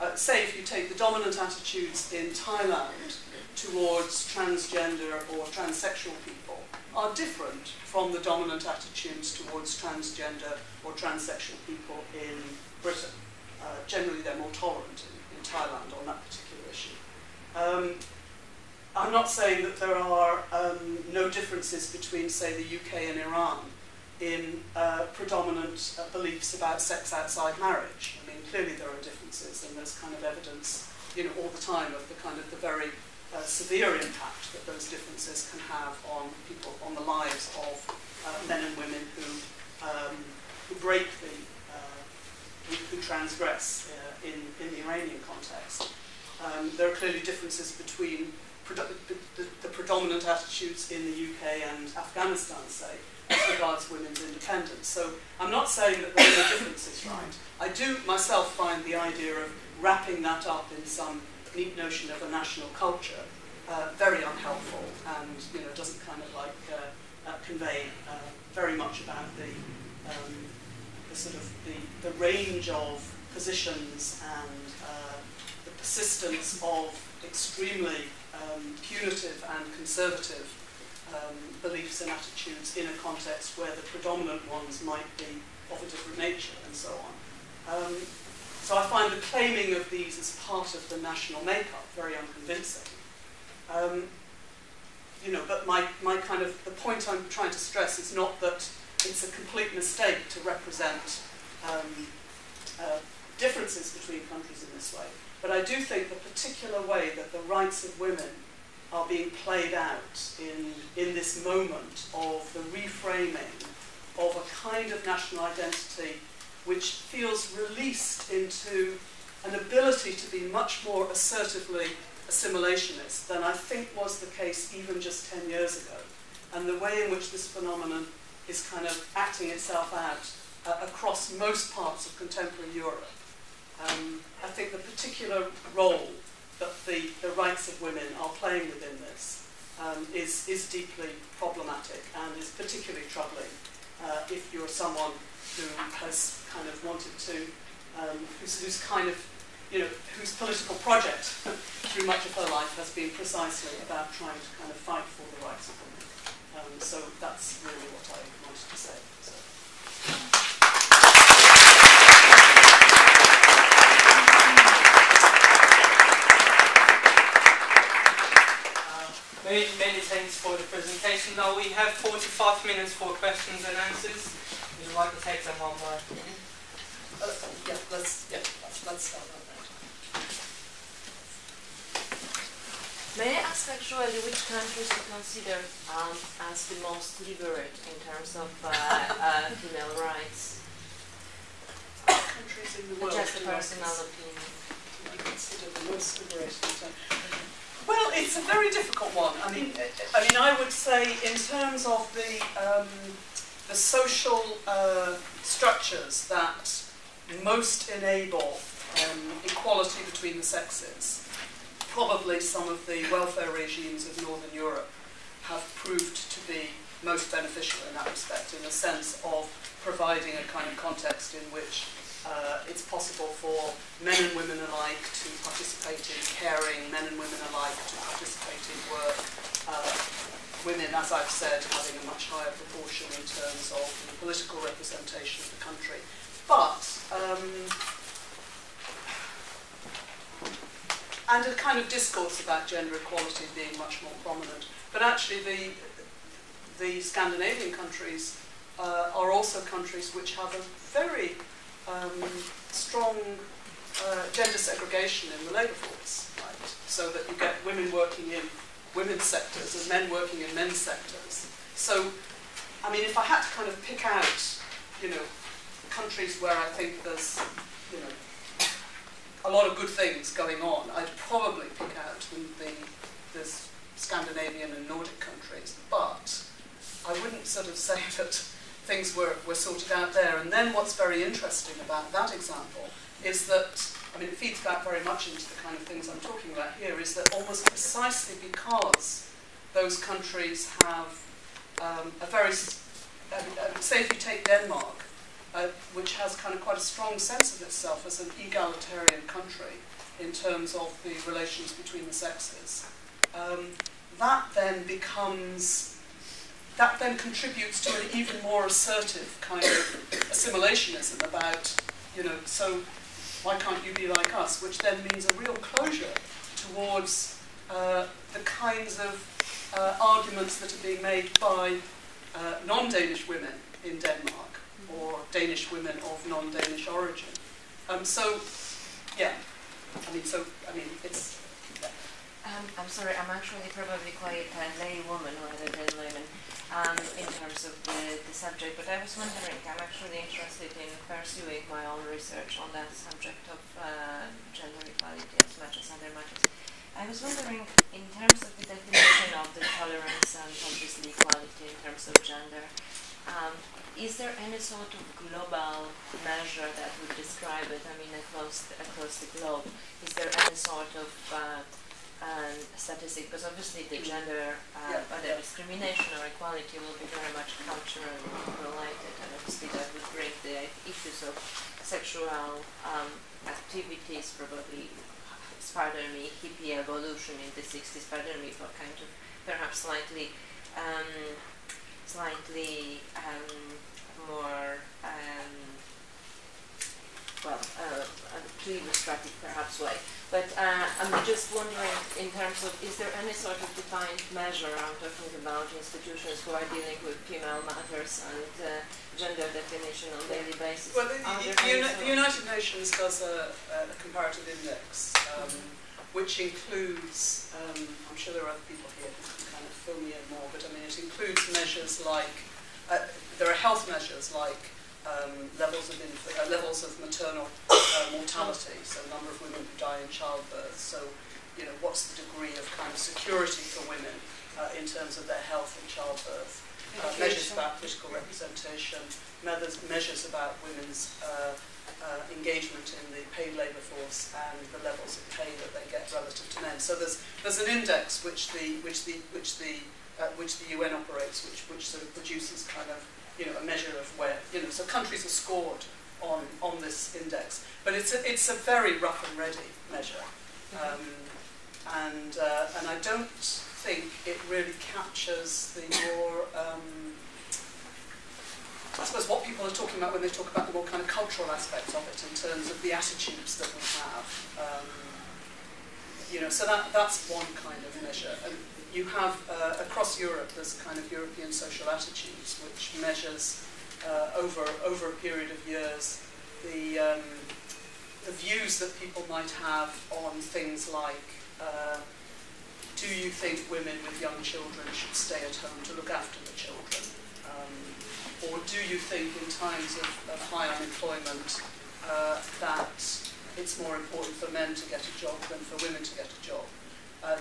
if you take the dominant attitudes in Thailand towards transgender or transsexual people are different from the dominant attitudes towards transgender or transsexual people in Britain. Generally, they're more tolerant in Thailand on that particular issue. I'm not saying that there are no differences between, say, the UK and Iran in predominant beliefs about sex outside marriage. I mean, clearly there are differences, and there's kind of evidence, all the time of the kind of the very severe impact that those differences can have on people, on the lives of men and women who break who transgress in the Iranian context. There are clearly differences between the predominant attitudes in the UK and Afghanistan, say, as regards women's independence. So I'm not saying that there are differences, right? I do myself find the idea of wrapping that up in some neat notion of a national culture very unhelpful, and doesn't kind of like convey very much about the sort of the range of positions and the persistence of extremely punitive and conservative beliefs and attitudes in a context where the predominant ones might be of a different nature, and so on. So I find the claiming of these as part of the national makeup very unconvincing. But my kind of, the point I'm trying to stress is not that it's a complete mistake to represent differences between countries in this way, but I do think the particular way that the rights of women are being played out in this moment of the reframing of a kind of national identity which feels released into an ability to be much more assertively assimilationist than I think was the case even just 10 years ago, and the way in which this phenomenon is kind of acting itself out across most parts of contemporary Europe. I think the particular role that the rights of women are playing within this is deeply problematic and is particularly troubling if you're someone who has kind of wanted to, who's kind of, whose political project through much of her life has been precisely about trying to kind of fight for the rights of women. So that's really what I wanted to say. So. Many thanks for the presentation. Now we have 45 minutes for questions and answers. Would you like to take them one by one? Let's start on that. May I ask actually which countries you consider as the most liberate in terms of female rights? Countries in the world. Just a personal opinion. I consider the most liberating. Well, it's a very difficult one. I mean, I would say in terms of the social structures that most enable equality between the sexes, probably some of the welfare regimes of Northern Europe have proved to be most beneficial in that respect, in the sense of providing a kind of context in which it's possible for men and women alike to participate in caring, men and women alike to participate in work, women, as I've said, having a much higher proportion in terms of the political representation of the country. But, and a kind of discourse about gender equality being much more prominent. But actually the Scandinavian countries are also countries which have a very strong gender segregation in the labour force, right? So that you get women working in women's sectors and men working in men's sectors. So, I mean, if I had to kind of pick out, countries where I think there's, a lot of good things going on, I'd probably pick out the Scandinavian and Nordic countries, but I wouldn't sort of say that things were sorted out there. And then what's very interesting about that example is that, I mean, it feeds back very much into the kind of things I'm talking about here, is that almost precisely because those countries have a very, say if you take Denmark, which has kind of quite a strong sense of itself as an egalitarian country in terms of the relations between the sexes, that then contributes to an even more assertive kind of assimilationism about, so why can't you be like us, which then means a real closure towards the kinds of arguments that are being made by non-Danish women in Denmark or Danish women of non-Danish origin. It's... I'm sorry, I'm actually probably quite a lay woman rather than layman in terms of the subject, but I was wondering, I'm actually interested in pursuing my own research on that subject of gender equality as much as other matters. I was wondering, in terms of the definition of the tolerance and obviously equality in terms of gender, is there any sort of global measure that would describe it? I mean, across the globe, is there any sort of statistic? Because obviously the gender, whether discrimination or equality, will be very much culturally related, and obviously that would bring the issues of sexual activities, probably, pardon me, hippie evolution in the 60s, pardon me for kind of perhaps slightly more illustrative perhaps way. But I'm just wondering, in terms of, is there any sort of defined measure, I'm talking about institutions who are dealing with female matters and gender definition on a daily basis? Well, the United Nations does a comparative index, which includes, I'm sure there are other people here who can kind of fill me in more, but I mean, it includes measures like, there are health measures like levels of maternal mortality, so the number of women who die in childbirth. So, you know, what's the degree of kind of security for women in terms of their health in childbirth? Measures about political representation, measures about women's engagement in the paid labour force and the levels of pay that they get relative to men. So there's an index which the UN operates, which sort of produces kind of, you know, a measure of where, you know, so countries are scored on this index, but it's a very rough and ready measure, and I don't think it really captures the more, I suppose, what people are talking about when they talk about the more kind of cultural aspects of it in terms of the attitudes that we have. You know, so that's one kind of measure. And you have, across Europe, there's a kind of European social attitudes, which measures over a period of years the views that people might have on things like, do you think women with young children should stay at home to look after the children? Or do you think in times of high unemployment that it's more important for men to get a job than for women to get a job?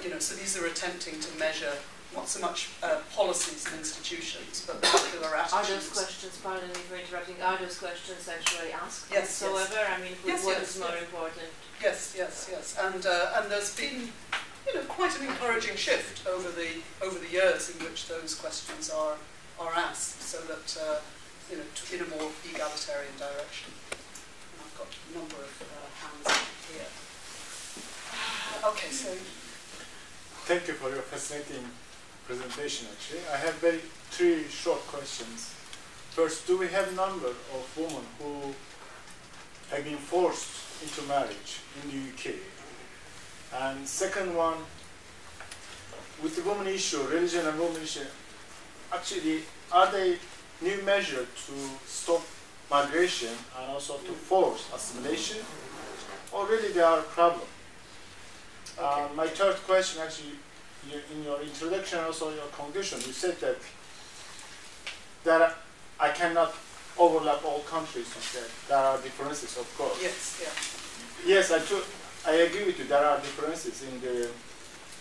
You know, so these are attempting to measure not so much policies and institutions, but particular attitudes. Are those questions, pardon me for interrupting, are those questions actually asked yes, whatsoever? Yes. I mean, yes, what yes, is more important? Yes. And there's been, you know, quite an encouraging shift over the years in which those questions are asked, so that you know, in a more egalitarian direction. And I've got a number of hands here. Okay, so. Thank you for your fascinating presentation, actually. I have three short questions. First, do we have a number of women who have been forced into marriage in the UK? And second one, with the women issue, religion and women issue, actually, are they new measure to stop migration and also to force assimilation? Or really they are a problem? My third question, actually, in your introduction, also in your conclusion, you said that I cannot overlap all countries. You said there are differences, of course. Yes, yeah. Yes, I agree with you. There are differences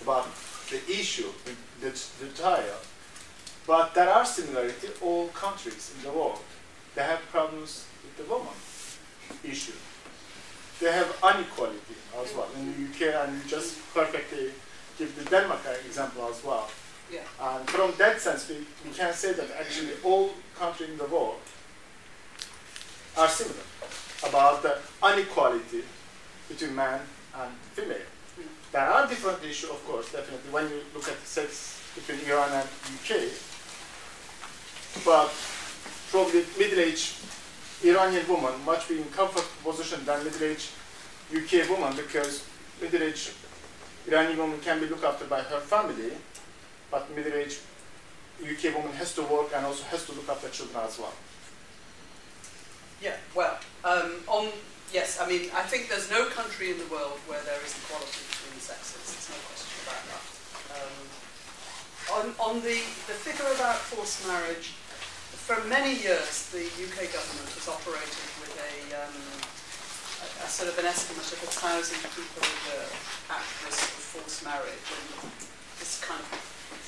about the issue, the trial, but there are similarities. All countries in the world, they have problems with the woman issue. They have inequality as well in the UK, and you just perfectly give the Denmark example as well. Yeah. And from that sense, we can say that actually all countries in the world are similar about the inequality between man and female. There are different issues, of course, definitely, when you look at the sex between Iran and UK. But probably middle-aged Iranian woman much be in comfortable position than middle-aged UK woman, because middle-aged Iranian woman can be looked after by her family, but middle-aged UK woman has to work and also has to look after children as well. Yeah, well, yes, I mean, I think there's no country in the world where there is equality between the sexes. There's no question about that. On the figure about forced marriage, for many years the UK government has operated with a sort of an estimate of 1,000 people a year at risk of forced marriage, and this kind of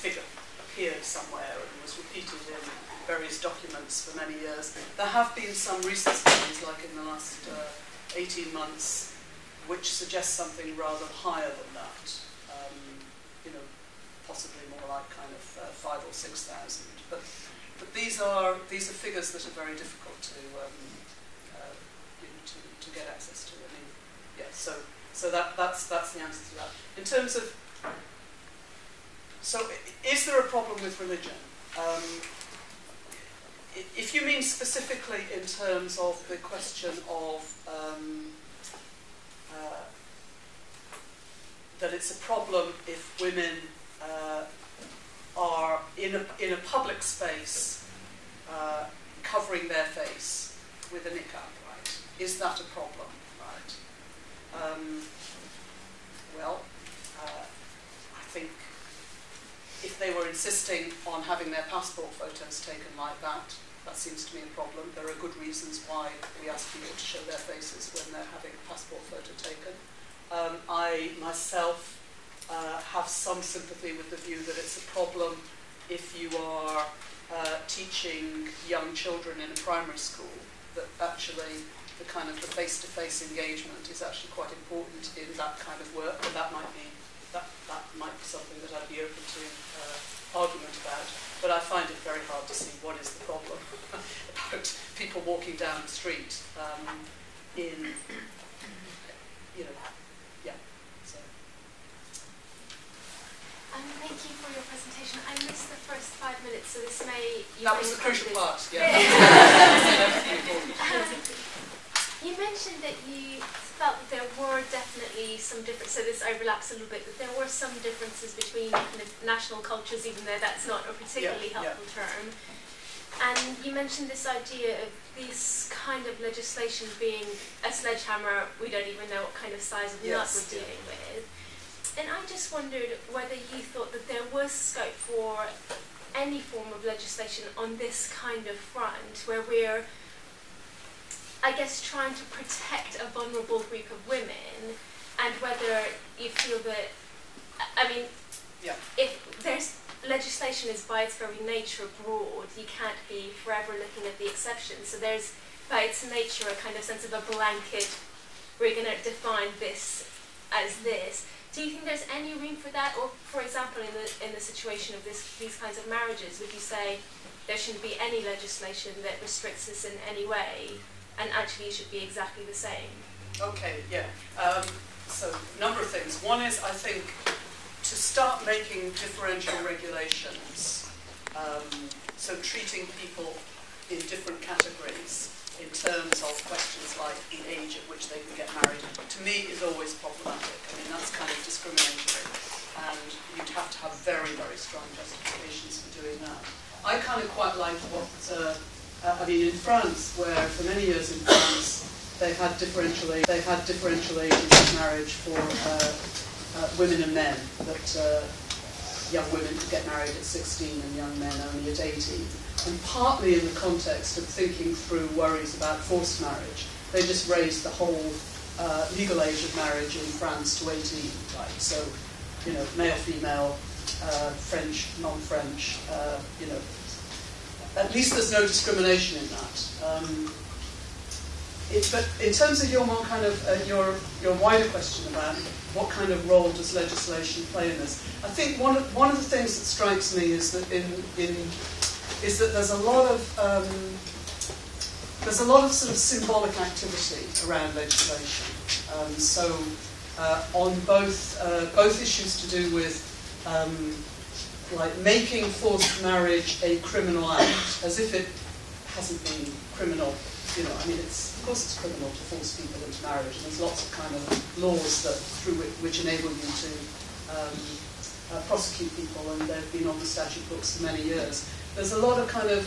figure appeared somewhere and was repeated in various documents for many years. There have been some recent studies, like in the last 18 months, which suggest something rather higher than that. Possibly more like kind of 5,000 or 6,000. But these are figures that are very difficult to get access to. I mean, yeah. So that's the answer to that. In terms of, so is there a problem with religion? If you mean specifically in terms of the question of that it's a problem if women are in a public space covering their face with a niqab, right? Is that a problem, right? I think if they were insisting on having their passport photos taken like that, that seems to me a problem. There are good reasons why we ask people to show their faces when they're having a passport photo taken. I myself have some sympathy with the view that it's a problem if you are teaching young children in a primary school, that actually the kind of the face-to-face engagement is actually quite important in that kind of work, but that might be something that I'd be open to argument about. But I find it very hard to see what is the problem about people walking down the street in, yeah. So. Thank you for your presentation. I missed the first 5 minutes, so this may... That was the crucial part, yeah. You mentioned that you felt that there were definitely some differences, so this overlaps a little bit, that there were some differences between kind of national cultures, even though that's not a particularly helpful term. And you mentioned this idea of this kind of legislation being a sledgehammer, we don't even know what kind of size of nut we're dealing with. And I just wondered whether you thought that there was scope for any form of legislation on this kind of front, where we're, I guess, trying to protect a vulnerable group of women, and whether you feel that, I mean, if there's legislation is by its very nature broad, you can't be forever looking at the exceptions. So there's, by its nature, a kind of sense of a blanket, we're going to define this as this. Do you think there's any room for that? Or, for example, in the situation of these kinds of marriages, would you say there shouldn't be any legislation that restricts this in any way, and actually it should be exactly the same? Okay, yeah. So, a number of things. One is, I think, to start making differential regulations, so treating people in different categories in terms of questions like the age at which they can get married, to me is always problematic. I mean, that's kind of discriminatory, and you'd have to have very, very strong justifications for doing that. I kind of quite like what, I mean, in France, where for many years in France, they had differential ages of marriage for women and men, that young women could get married at 16 and young men only at 18. And partly in the context of thinking through worries about forced marriage, they just raised the whole legal age of marriage in France to 18, right? So, male, female, French, non-French, at least there's no discrimination in that. But in terms of your more kind of your wider question about what kind of role does legislation play in this, I think one of the things that strikes me is that is that there's a lot of sort of symbolic activity around legislation. On both issues to do with like making forced marriage a criminal act, as if it hasn't been criminal. I mean, of course it's criminal to force people into marriage, and there's lots of kind of laws which enable you to prosecute people, and they've been on the statute books for many years. There's a lot of kind of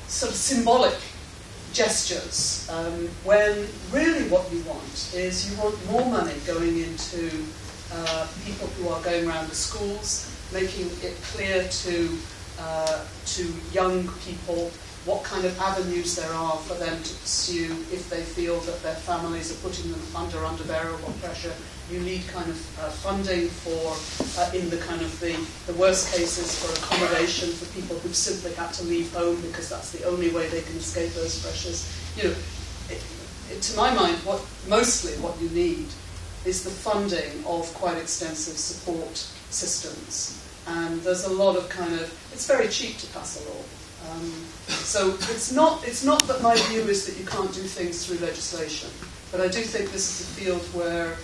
sort of symbolic gestures, when really what you want is you want more money going into people who are going around the schools, making it clear to young people what kind of avenues there are for them to pursue if they feel that their families are putting them under unbearable pressure. You need kind of funding for, in the kind of the worst cases, for accommodation for people who've simply had to leave home because that's the only way they can escape those pressures. You know, to my mind, mostly what you need is the funding of quite extensive support systems. And there's a lot of kind of, it's very cheap to pass a law. So it's not that my view is that you can't do things through legislation, but I do think this is a field where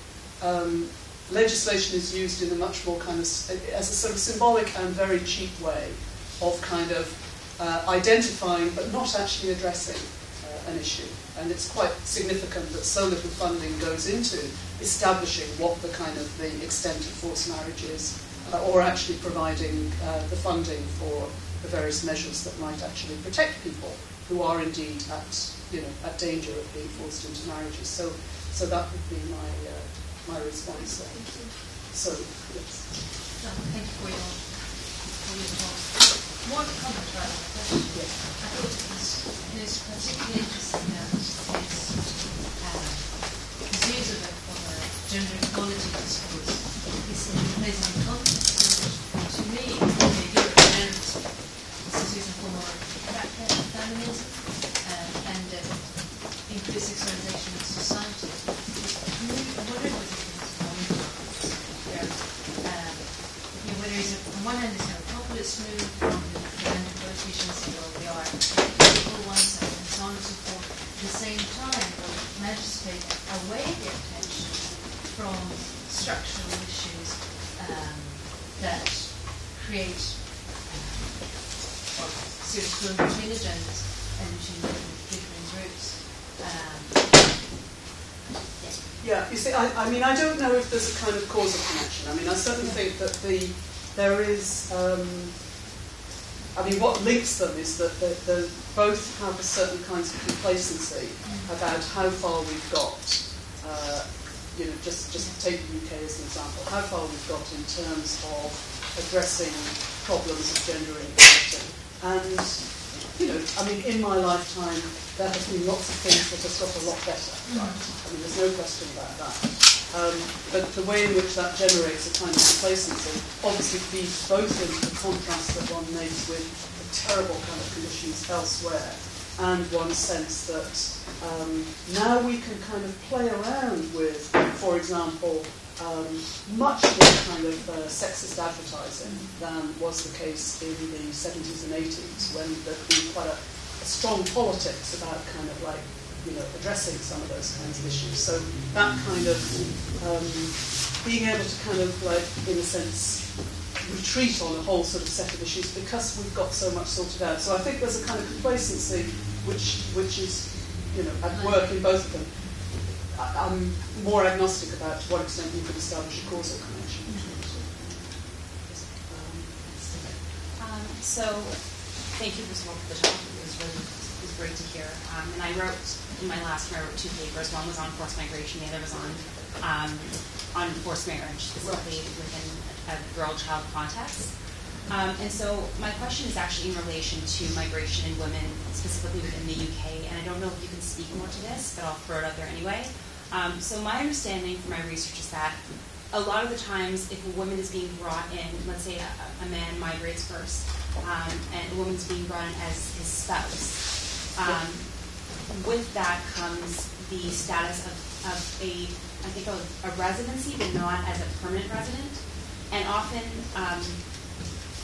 legislation is used in a much more kind of, as a sort of symbolic and very cheap way of kind of identifying but not actually addressing an issue. And it's quite significant that so little funding goes into establishing what the kind of the extent of forced marriage is, or actually providing the funding for the various measures that might actually protect people who are indeed at danger of being forced into marriages. So that would be my response there. Thank you. So yes. Thank you for your talk. One comment about the question. Yes. I thought it was particularly interesting that his views of a gender equality discourse is in the present context. To me, they do represent institution for more feminism and increased sexualization of society. I wonder what you think whether it's on one hand it's a populist move from the politicians saying, well, we are equal ones and so on and so forth. At the same time, we manage to take away the attention from structural issues that create serious growth between agendas and between different groups. Yeah, you see, I mean, I don't know if there's a kind of causal connection. I mean, I certainly think that there is, I mean, what links them is that they both have a certain kind of complacency about how far we've got. Just take the UK as an example, how far we've got in terms of addressing problems of gender inequality. And, I mean, in my lifetime, there have been lots of things that have got a lot better, right? I mean, there's no question about that. But the way in which that generates a kind of complacency obviously feeds both into the contrast that one makes with the terrible kind of conditions elsewhere, and one's sense that now we can kind of play around with, for example, much more kind of sexist advertising than was the case in the 70s and 80s, when there'd been quite a strong politics about kind of like, addressing some of those kinds of issues. So that kind of being able to kind of like, in a sense, retreat on a whole sort of set of issues because we've got so much sorted out. So I think there's a kind of complacency which is, at work in both of them. I'm more agnostic about to what extent you could establish a causal connection. So, thank you first of all for the talk. It was great to hear. And I wrote in my last year, I wrote 2 papers. One was on forced migration. The other was on forced marriage, specifically within a girl-child context. And so my question is actually in relation to migration and women, specifically within the UK. And I don't know if you can speak more to this, but I'll throw it out there anyway. So my understanding from my research is that a lot of the times if a woman is being brought in, let's say a man migrates first, and a woman's being brought in as his spouse, with that comes the status of a residency, but not as a permanent resident. And often,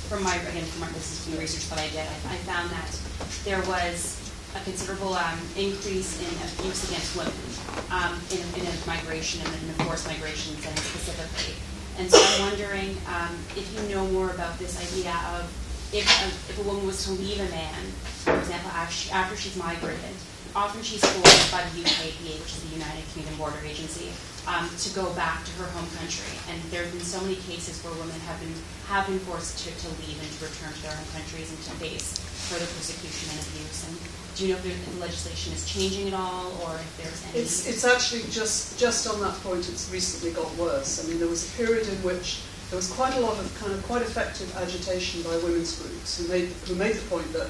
this is from the research that I did, I found that there was a considerable increase in abuse against women in a migration and in the forced migration setting specifically. And so I'm wondering if you know more about this idea of if a woman was to leave a man, for example, after she's migrated, often she's forced by the UKPA, which is the United Kingdom Border Agency, to go back to her home country. And there have been so many cases where women have been forced to leave and to return to their home countries and to face further persecution and abuse. And do you know if the legislation is changing at all, or if there's any? It's actually just on that point. It's recently got worse. I mean, there was a period in which there was quite a lot of kind of quite effective agitation by women's groups who made the point that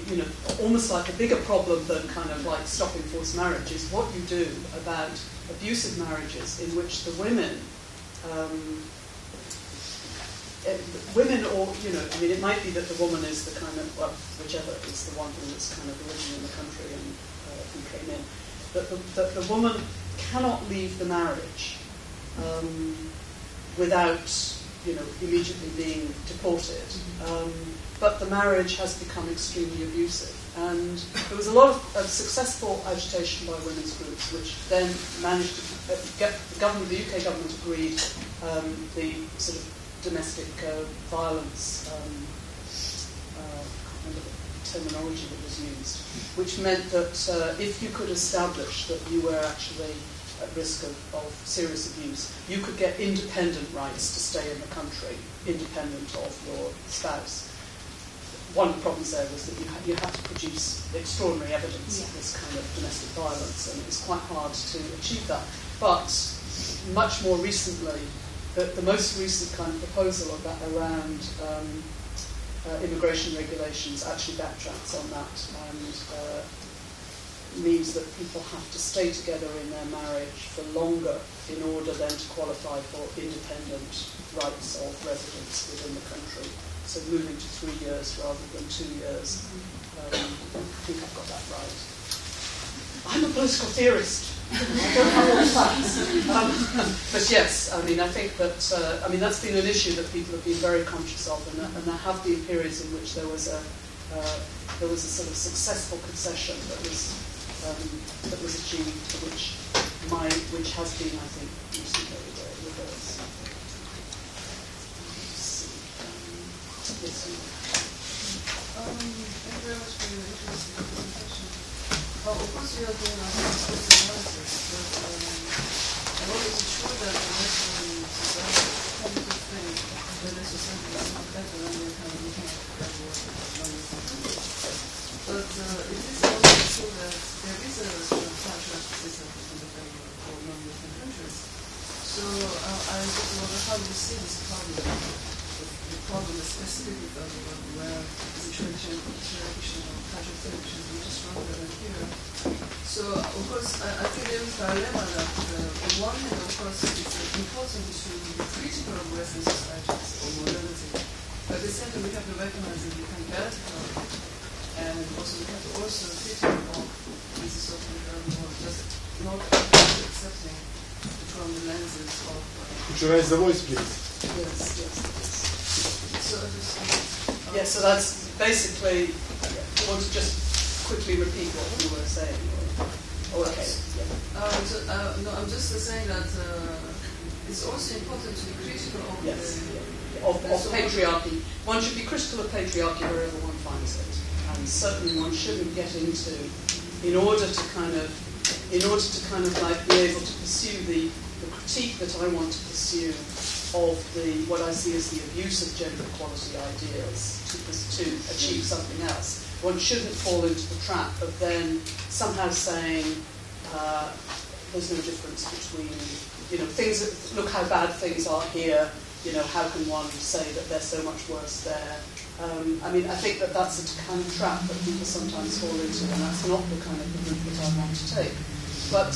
you know, almost like a bigger problem than kind of like stopping forced marriage is what you do about abusive marriages in which the women, women or, you know, I mean, it might be that the woman is the kind of, well, whichever is the one who was kind of originally in the country and who came in, that the woman cannot leave the marriage without, you know, immediately being deported. But the marriage has become extremely abusive. And there was a lot of successful agitation by women's groups, which then managed to get the government, the UK government agreed the sort of domestic violence, I can't remember the terminology that was used, which meant that if you could establish that you were actually at risk of serious abuse, you could get independent rights to stay in the country, independent of your spouse. One of the problems there was that you had to produce extraordinary evidence of this kind of domestic violence, and it was quite hard to achieve that. But much more recently, the most recent kind of proposal of that around immigration regulations actually backtracks on that and means that people have to stay together in their marriage for longer in order then to qualify for independent rights of residence within the country. So moving to 3 years rather than 2 years. I think I've got that right. I'm a political theorist. I don't have all the facts. But yes, I mean, I think that, I mean, that's been an issue that people have been very conscious of, and there have been periods in which there was a sort of successful concession that was achieved, which has been, I think, recently reversed. Yes. Thank you very much for your interesting presentation. Of course, you are doing a historical analysis, but I'm always sure that the Western society tend to think that the society is not better than they kind of looking at that work But it is also true that there is a sort of cultural system in the framework for non-Western countries. So I just wonder how you see this problem. The problem is specifically where the tradition of cultural tradition is much stronger than here. So, of course, I think there is a dilemma that on one hand, of course, it's important to be critical of Western societies or modernity. But at the same time, we have to recognize that we can benefit from it. And also we have to also critical of this sort of just not accepting from the lenses of... Could you raise the voice, please? Yes. So that's basically, I want to just quickly repeat what you were saying. Okay. No, I'm just saying that it's also important to be critical of of patriarchy. One should be critical of patriarchy wherever one finds it. And certainly one shouldn't get into, in order to kind of like be able to pursue the critique that I want to pursue of what I see as the abuse of gender equality ideas to achieve something else. One shouldn't fall into the trap of then somehow saying there's no difference between, you know, things that, look how bad things are here, you know, how can one say that they're so much worse there? I mean, I think that that's a kind of trap that people sometimes fall into, and that's not the kind of route that I want to take. But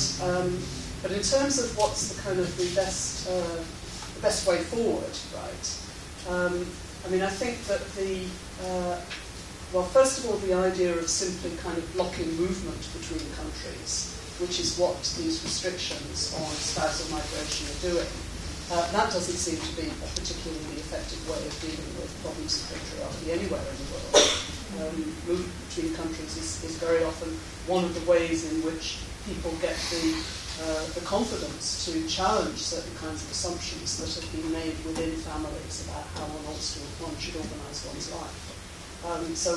in terms of what's the kind of the best way forward, right? I mean, I think that well, first of all, the idea of simply kind of blocking movement between countries, which is what these restrictions on spousal migration are doing, that doesn't seem to be a particularly effective way of dealing with problems of patriarchy anywhere in the world. Movement between countries is very often one of the ways in which people get the confidence to challenge certain kinds of assumptions that have been made within families about how one should organise one's life. So,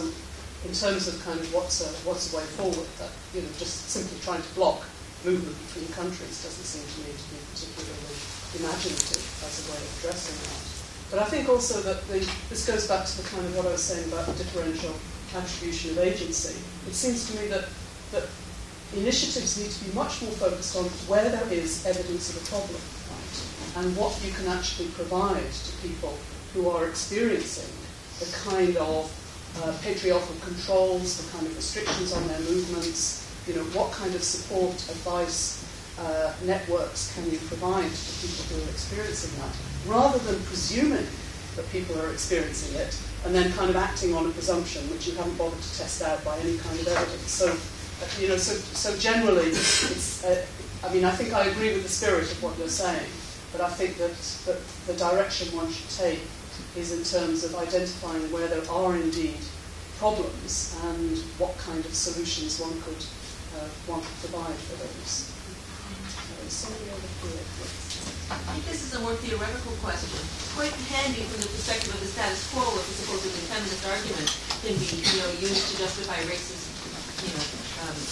in terms of kind of what's a way forward, that, you know, just simply trying to block movement between countries doesn't seem to me to be particularly imaginative as a way of addressing that. But I think also that this goes back to the kind of what I was saying about the differential attribution of agency. It seems to me that initiatives need to be much more focused on where there is evidence of a problem, right? And what you can actually provide to people who are experiencing the kind of patriarchal controls, the kind of restrictions on their movements, what kind of support, advice, networks can you provide to people who are experiencing that, rather than presuming that people are experiencing it and then kind of acting on a presumption which you haven't bothered to test out by any kind of evidence. So, so generally, it's, I think I agree with the spirit of what you're saying, but I think that the direction one should take is in terms of identifying where there are indeed problems and what kind of solutions one could provide for those. Somebody over here, please. I think this is a more theoretical question. Quite handy from the perspective of the status quo, if the supposedly feminist argument can be, used to justify racist,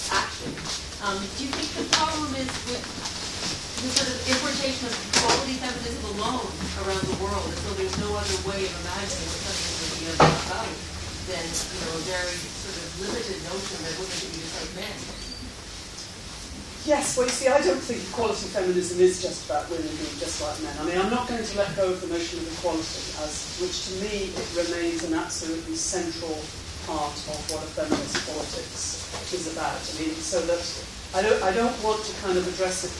action. Do you think the problem is with the sort of importation of quality feminism alone around the world, as though there's no other way of imagining what something would be about than, a very sort of limited notion that women should be just like men? Yes, well, you see, I don't think equality feminism is just about women being just like men. I mean, I'm not going to let go of the notion of equality, which to me it remains an absolutely central part of what a feminist politics is about. I mean, so that I don't want to kind of address it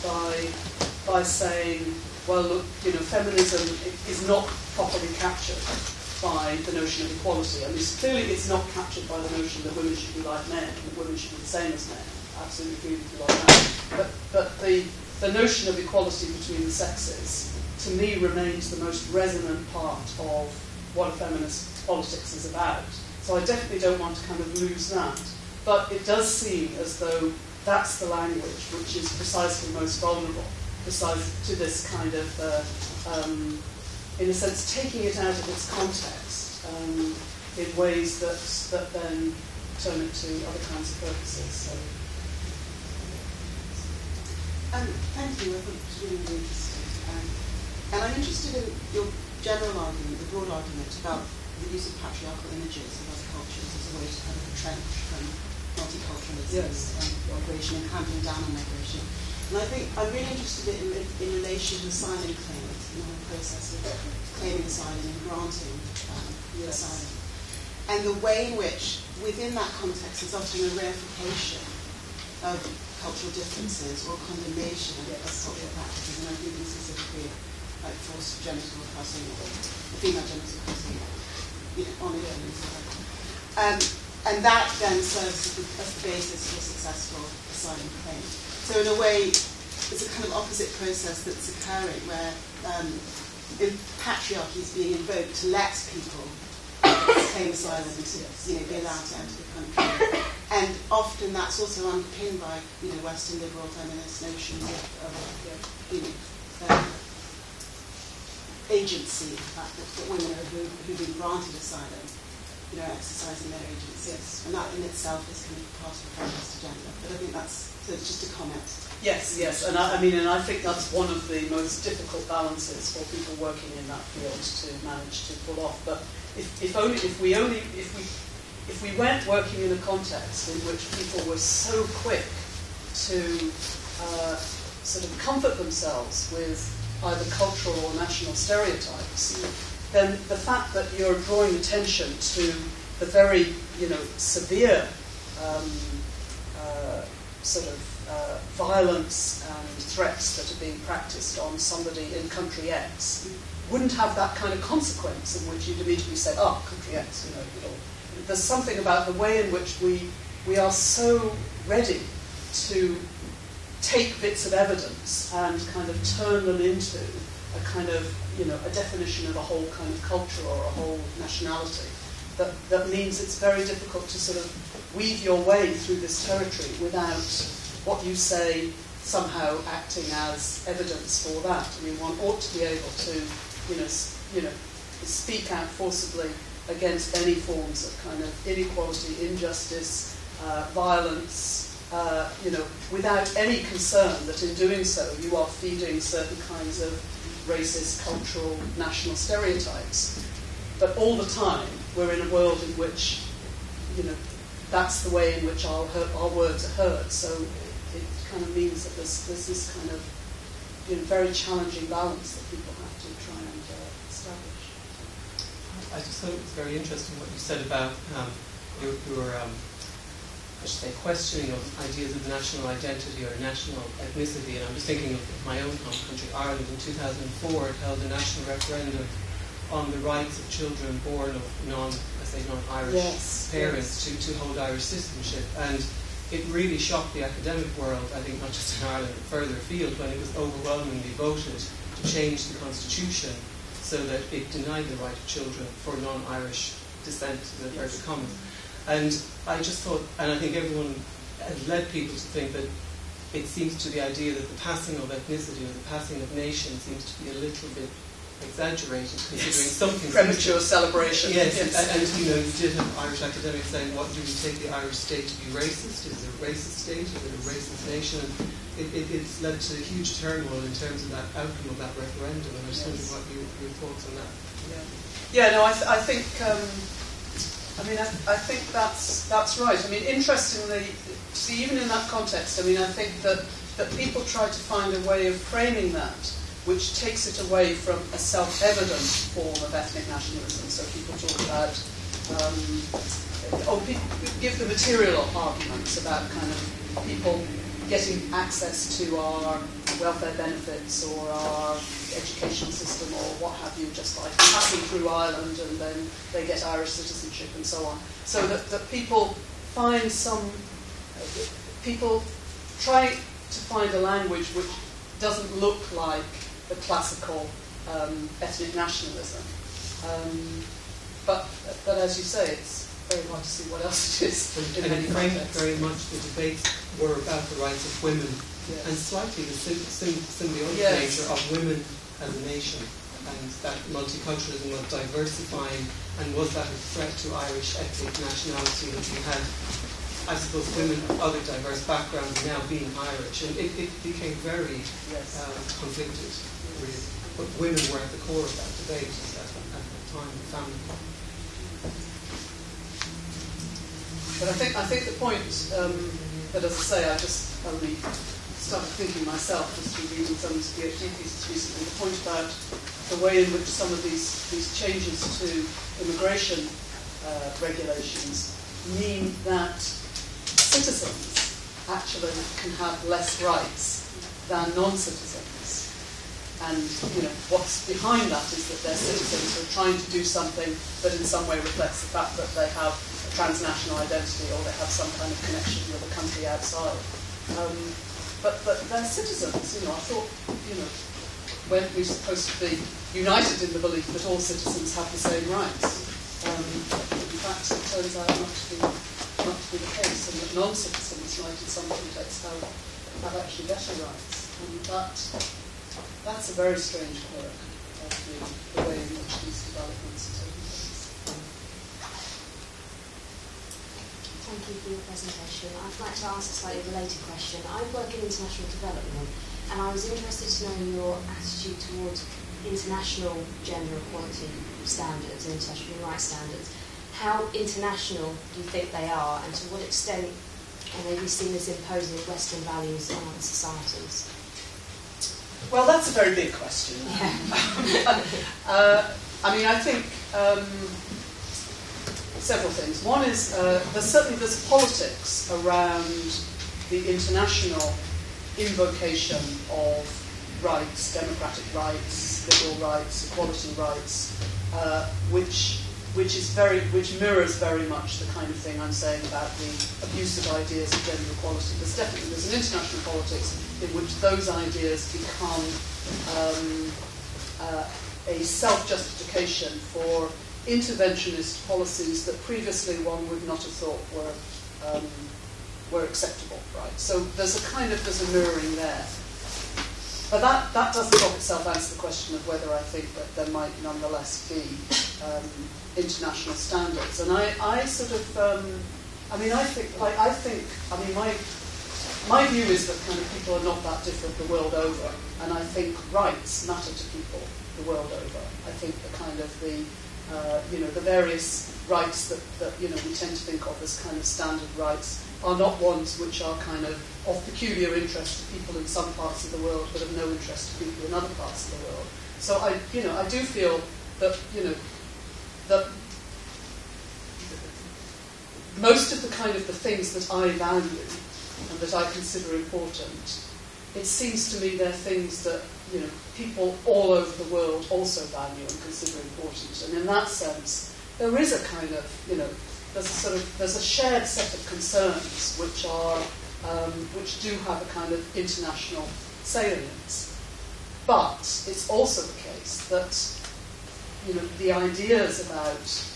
by saying, well, look, feminism is not properly captured by the notion of equality. I mean, clearly it's not captured by the notion that women should be like men, that women should be the same as men. Absolutely agree with you on that. But the notion of equality between the sexes, to me, remains the most resonant part of what a feminist politics is about. So I definitely don't want to kind of lose that. But it does seem as though that's the language which is precisely most vulnerable, to this kind of, in a sense, taking it out of its context in ways that then turn it to other kinds of purposes. So. Thank you, I thought it was really, really interesting. And I'm interested in your general argument, the broad argument about the use of patriarchal images of other cultures as a way to kind of retrench from multiculturalism and migration and clamping down on migration. And I think I'm really interested in relation to asylum claims, in the process of claiming asylum and granting asylum. And the way in which, within that context, there's often a reification of cultural differences or condemnation of cultural practices, and I'm thinking specifically like forced genital crossing or female genital crossing, on it and that then serves as the basis for a successful asylum claim. So in a way, it's a kind of opposite process that's occurring where patriarchy is being invoked to let people claim asylum and to be allowed to enter the country. And often that's also underpinned by Western liberal feminist notions of agency, the fact that women who've been granted asylum, exercising their agency. Yes. And that in itself is kind of part of the feminist agenda. But I think so it's just a comment. Yes, and I think that's one of the most difficult balances for people working in that field to manage to pull off. But if we weren't working in a context in which people were so quick to sort of comfort themselves with either cultural or national stereotypes, then the fact that you're drawing attention to the very, severe violence and threats that are being practiced on somebody in country X wouldn't have that kind of consequence in which you'd immediately say, country X, There's something about the way in which we are so ready to take bits of evidence and kind of turn them into a kind of, a definition of a whole kind of culture or a whole nationality. That means it's very difficult to sort of weave your way through this territory without what you say somehow acting as evidence for that. I mean, one ought to be able to, speak out forcibly against any forms of kind of inequality, injustice, violence, without any concern that in doing so you are feeding certain kinds of racist, cultural, national stereotypes. But all the time, we're in a world in which, that's the way in which our words are heard. So it kind of means that there's this kind of very challenging balance that people have to try and establish. I just thought it was very interesting what you said about your I should say, questioning of ideas of national identity or national ethnicity. And I'm just thinking of my own home country, Ireland. In 2004, it held a national referendum on the rights of children born of non-Irish parents to hold Irish citizenship. And it really shocked the academic world, I think not just in Ireland, but further afield, when it was overwhelmingly voted to change the constitution so that it denied the right of children for non-Irish descent, in inverted commas. And I just thought, and I think everyone has led people to think that it seems to the idea that the passing of ethnicity or the passing of nation seems to be a little bit exaggerated, considering something premature celebration. Yes, and you know, you did have Irish academics saying, "What do we take the Irish state to be racist? Is it a racist state? Is it a racist nation?" And it's led to huge turmoil in terms of that outcome of that referendum. And I just wondered what your thoughts on that. Yeah. No, I think. I think that's right. I mean, interestingly, see, even in that context, I mean, I think that people try to find a way of framing that which takes it away from a self-evident form of ethnic nationalism. So people talk about, give the material arguments about kind of people getting access to our welfare benefits or our education system or what have you, just by passing through Ireland, and then they get Irish citizenship and so on. So that people find people try to find a language which doesn't look like the classical ethnic nationalism. But as you say, it's very hard to see what else it is. And it framed very much the debates were about the rights of women, and slightly the symbiotic nature of women as a nation, and that multiculturalism was diversifying, and was that a threat to Irish ethnic nationality that we had, I suppose, women of other diverse backgrounds now being Irish, and it became very conflicted, really. But women were at the core of that debate at that time, the family. But I think the point that, as I say, I just only started thinking myself just through reading some of these PhD pieces recently, the point about the way in which some of these changes to immigration regulations mean that citizens actually can have less rights than non-citizens. And what's behind that is that they're citizens who are trying to do something that in some way reflects the fact that they have a transnational identity or they have some kind of connection with a country outside. But they're citizens. I thought, weren't we supposed to be united in the belief that all citizens have the same rights? In fact, it turns out not to be the case, and that non-citizens might in some contexts have actually better rights. And that's a very strange quirk of the way in which these developments are taking place. Thank you for your presentation. I'd like to ask a slightly related question. I work in international development, and I was interested to know your attitude towards international gender equality standards and international human rights standards. How international do you think they are, and to what extent are they seen as imposing Western values on other societies? Well, that's a very big question. I think several things. One is there's politics around the international invocation of rights, democratic rights, liberal rights, equality rights, which mirrors very much the kind of thing I'm saying about the abuse of ideas of gender equality. There's an international politics in which those ideas become a self-justification for interventionist policies that previously one would not have thought were acceptable, right? So there's a mirroring there. But that doesn't of itself answer the question of whether I think that there might nonetheless be international standards. And my view is that kind of people are not that different the world over, and I think rights matter to people the world over. I think the kind of the various rights that we tend to think of as kind of standard rights are not ones which are kind of peculiar interest to people in some parts of the world, but of no interest to people in other parts of the world. So I do feel that that most of the kind of the things that I value and that I consider important, it seems to me they're things that, you know, people all over the world also value and consider important. And in that sense, there is a kind of, you know, there's a shared set of concerns which are which do have a kind of international salience. But it's also the case that, you know, the ideas about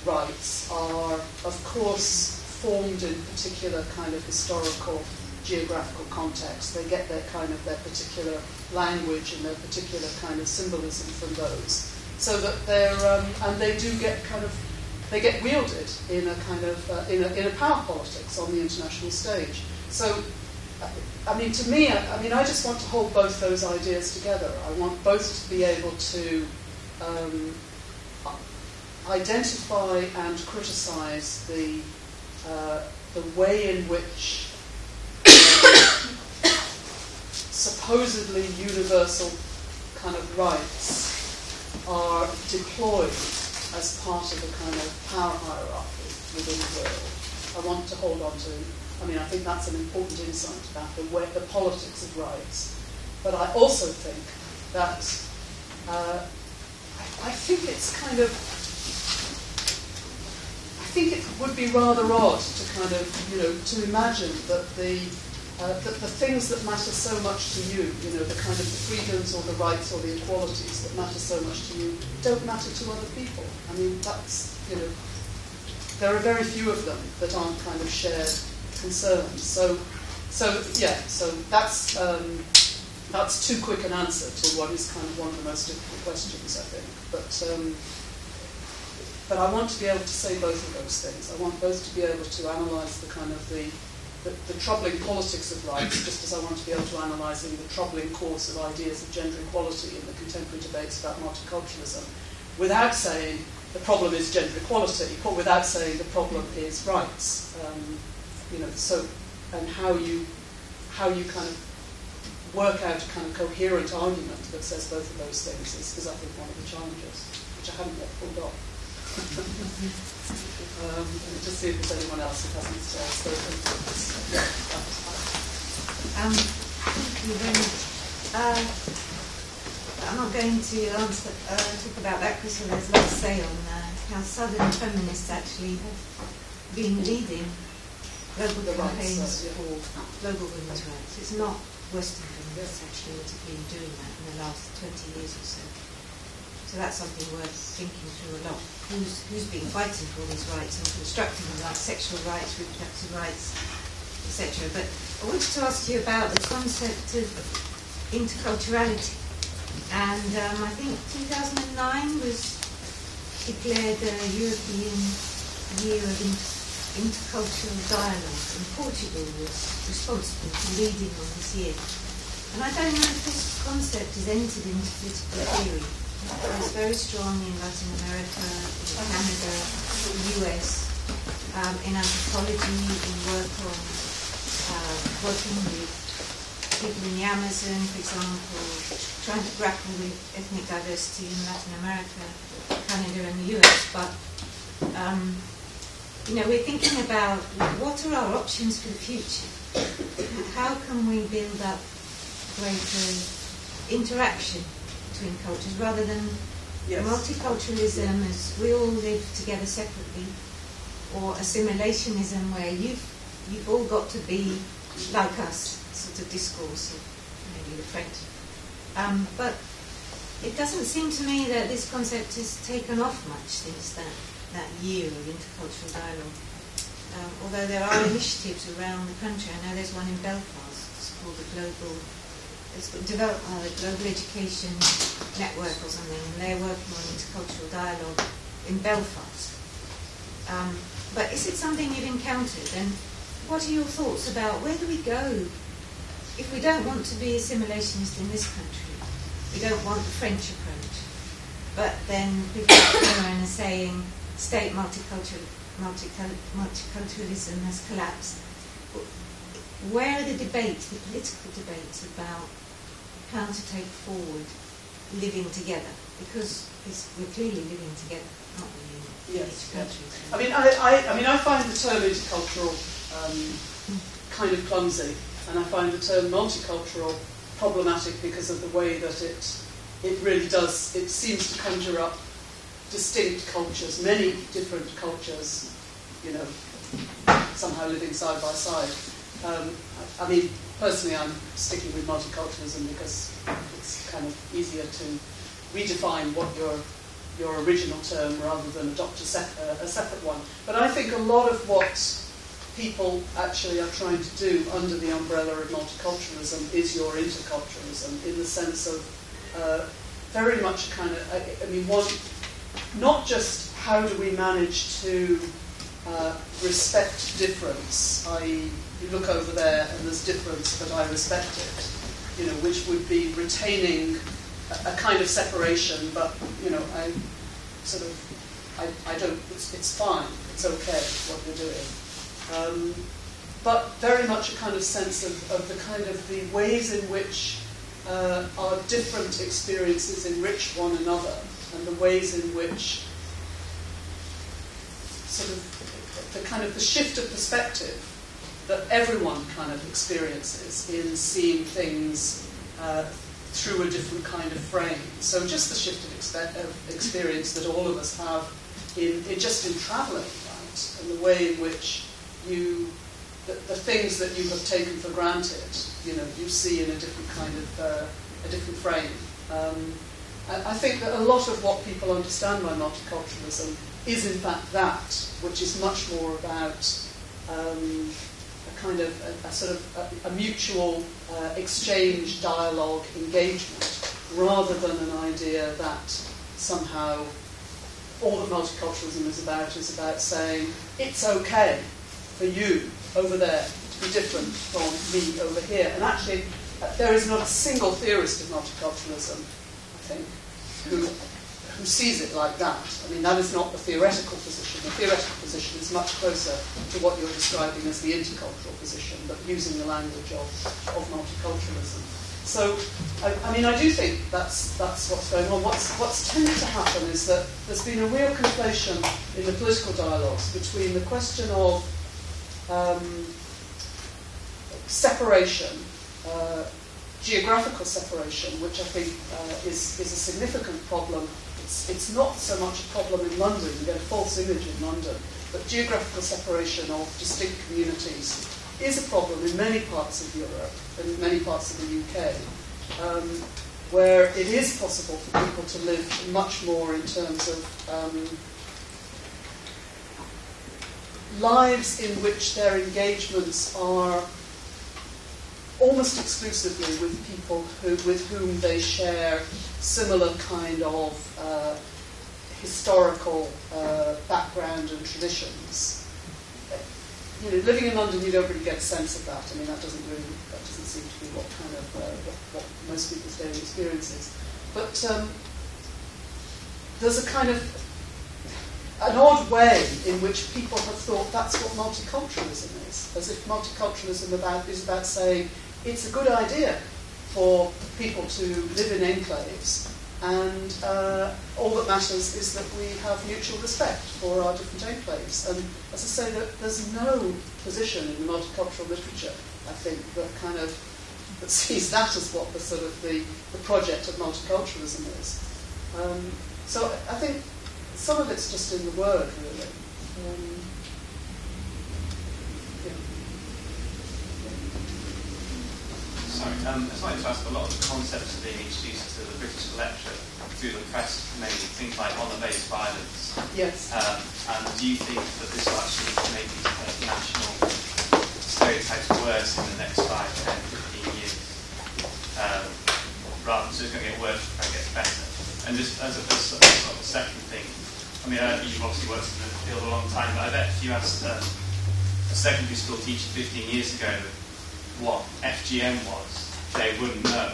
rights are, of course, formed in particular kind of historical, geographical context. They get their particular language and their particular kind of symbolism from those, so that they're and they do get kind of, they get wielded in a kind of in a power politics on the international stage. So, I mean, to me, I just want to hold both those ideas together. I want both to be able to identify and criticise the way in which supposedly universal kind of rights are deployed as part of a kind of power hierarchy within the world. I want to hold on to, I think that's an important insight about the politics of rights. But I also think that I think it's kind of, I think it would be rather odd to kind of, you know, to imagine that the things that matter so much to you, you know, the kind of the freedoms or the rights or the equalities that matter so much to you, don't matter to other people. I mean, that's, you know, there are very few of them that aren't kind of shared concerns. So that's too quick an answer to what is kind of one of the most difficult questions, I think. But I want to be able to say both of those things. I want both to be able to analyse the kind of the troubling politics of rights, just as I want to be able to analyse the troubling course of ideas of gender equality in the contemporary debates about multiculturalism, without saying the problem is gender equality, or without saying the problem is rights. You know, so, and how you kind of work out a kind of coherent argument that says both of those things is I think one of the challenges, which I haven't yet pulled off. Let me just see if there's anyone else who hasn't spoken. Yeah. Thank you very much. I'm not going to talk about that because there's a lot to say on how Southern feminists actually have been leading global campaigns for global women's rights. It's not Western feminists actually that have been doing that in the last 20 years or so. So that's something worth thinking through a lot. Who's been fighting for these rights and constructing them, like sexual rights, reproductive rights, etc. But I wanted to ask you about the concept of interculturality. And I think 2009 was declared a European Year of Intercultural Dialogue, and Portugal was responsible for leading on this year. And I don't know if this concept has entered into political theory. It's very strong in Latin America, in Canada, in the US, in anthropology, in work on working with people in the Amazon, for example, trying to grapple with ethnic diversity in Latin America, Canada and the US. But, you know, we're thinking about what are our options for the future? How can we build up greater interaction between cultures rather than multiculturalism as we all live together separately, or assimilationism where you've all got to be like us, sort of discourse of maybe the French. But it doesn't seem to me that this concept has taken off much since that year of intercultural dialogue. Although there are initiatives around the country. I know there's one in Belfast. It's called the Global Education Network or something, and they're working on intercultural dialogue in Belfast. But is it something you've encountered? And what are your thoughts about where do we go if we don't want to be assimilationist in this country? We don't want the French approach. But then people are saying state multiculturalism has collapsed. Where are the debates, the political debates about how to take forward living together? Because we're clearly living together, aren't we? Yes. I mean, I find the term intercultural kind of clumsy, and I find the term multicultural problematic because of the way that it really does. It seems to conjure up distinct cultures, many different cultures, you know, somehow living side by side. I mean, personally, I'm sticking with multiculturalism because it's kind of easier to redefine what your original term rather than adopt a separate one. But I think a lot of what people actually are trying to do under the umbrella of multiculturalism is your interculturalism, in the sense of very much kind of, one, not just how do we manage to respect difference, i.e. you look over there and there's difference but I respect it, you know, which would be retaining a kind of separation, but, you know, I don't, it's fine, it's okay what you're doing. But very much a kind of sense of the kind of the ways in which our different experiences enrich one another, and the ways in which sort of the kind of the shift of perspective that everyone kind of experiences in seeing things through a different kind of frame. So just the shift of experience that all of us have in just in travelling, right? And the way in which the things that you have taken for granted, you know, you see in a different kind of a different frame. I think that a lot of what people understand by multiculturalism is in fact that, which is much more about a kind of a sort of a mutual exchange, dialogue, engagement, rather than an idea that somehow all that multiculturalism is about saying it's okay for you over there to be different from me over here. And actually, there is not a single theorist of multiculturalism, I think, who sees it like that. I mean, that is not the theoretical position. The theoretical position is much closer to what you're describing as the intercultural position, but using the language of multiculturalism. So, I mean, I do think that's what's going on. What's tended to happen is that there's been a real conflation in the political dialogues between the question of separation, geographical separation, which I think is a significant problem. It's not so much a problem in London, you get a false image in London, but geographical separation of distinct communities is a problem in many parts of Europe and in many parts of the UK, where it is possible for people to live much more in terms of lives in which their engagements are almost exclusively with people with whom they share similar kind of historical background and traditions. You know, living in London, you don't really get a sense of that. I mean, that doesn't seem to be what kind of what most people's daily experience is. But there's a kind of an odd way in which people have thought that's what multiculturalism is, as if multiculturalism is about saying it's a good idea for people to live in enclaves, and all that matters is that we have mutual respect for our different enclaves. And as I say, there's no position in the multicultural literature, I think, that sees that as what the sort of the project of multiculturalism is. So I think some of it's just in the word, really. Sorry, I just wanted to ask, a lot of the concepts are being introduced to the British electorate through the press, maybe things like honour-based violence. Yes. And do you think that this will actually make these kind of national stereotypes worse in the next 5, 10, 15 years? Rather than it's going to get worse before it gets better. And just as a sort of second thing, I mean, you've obviously worked in the field a long time, but I bet if you asked a secondary school teacher 15 years ago what FGM was, they wouldn't know.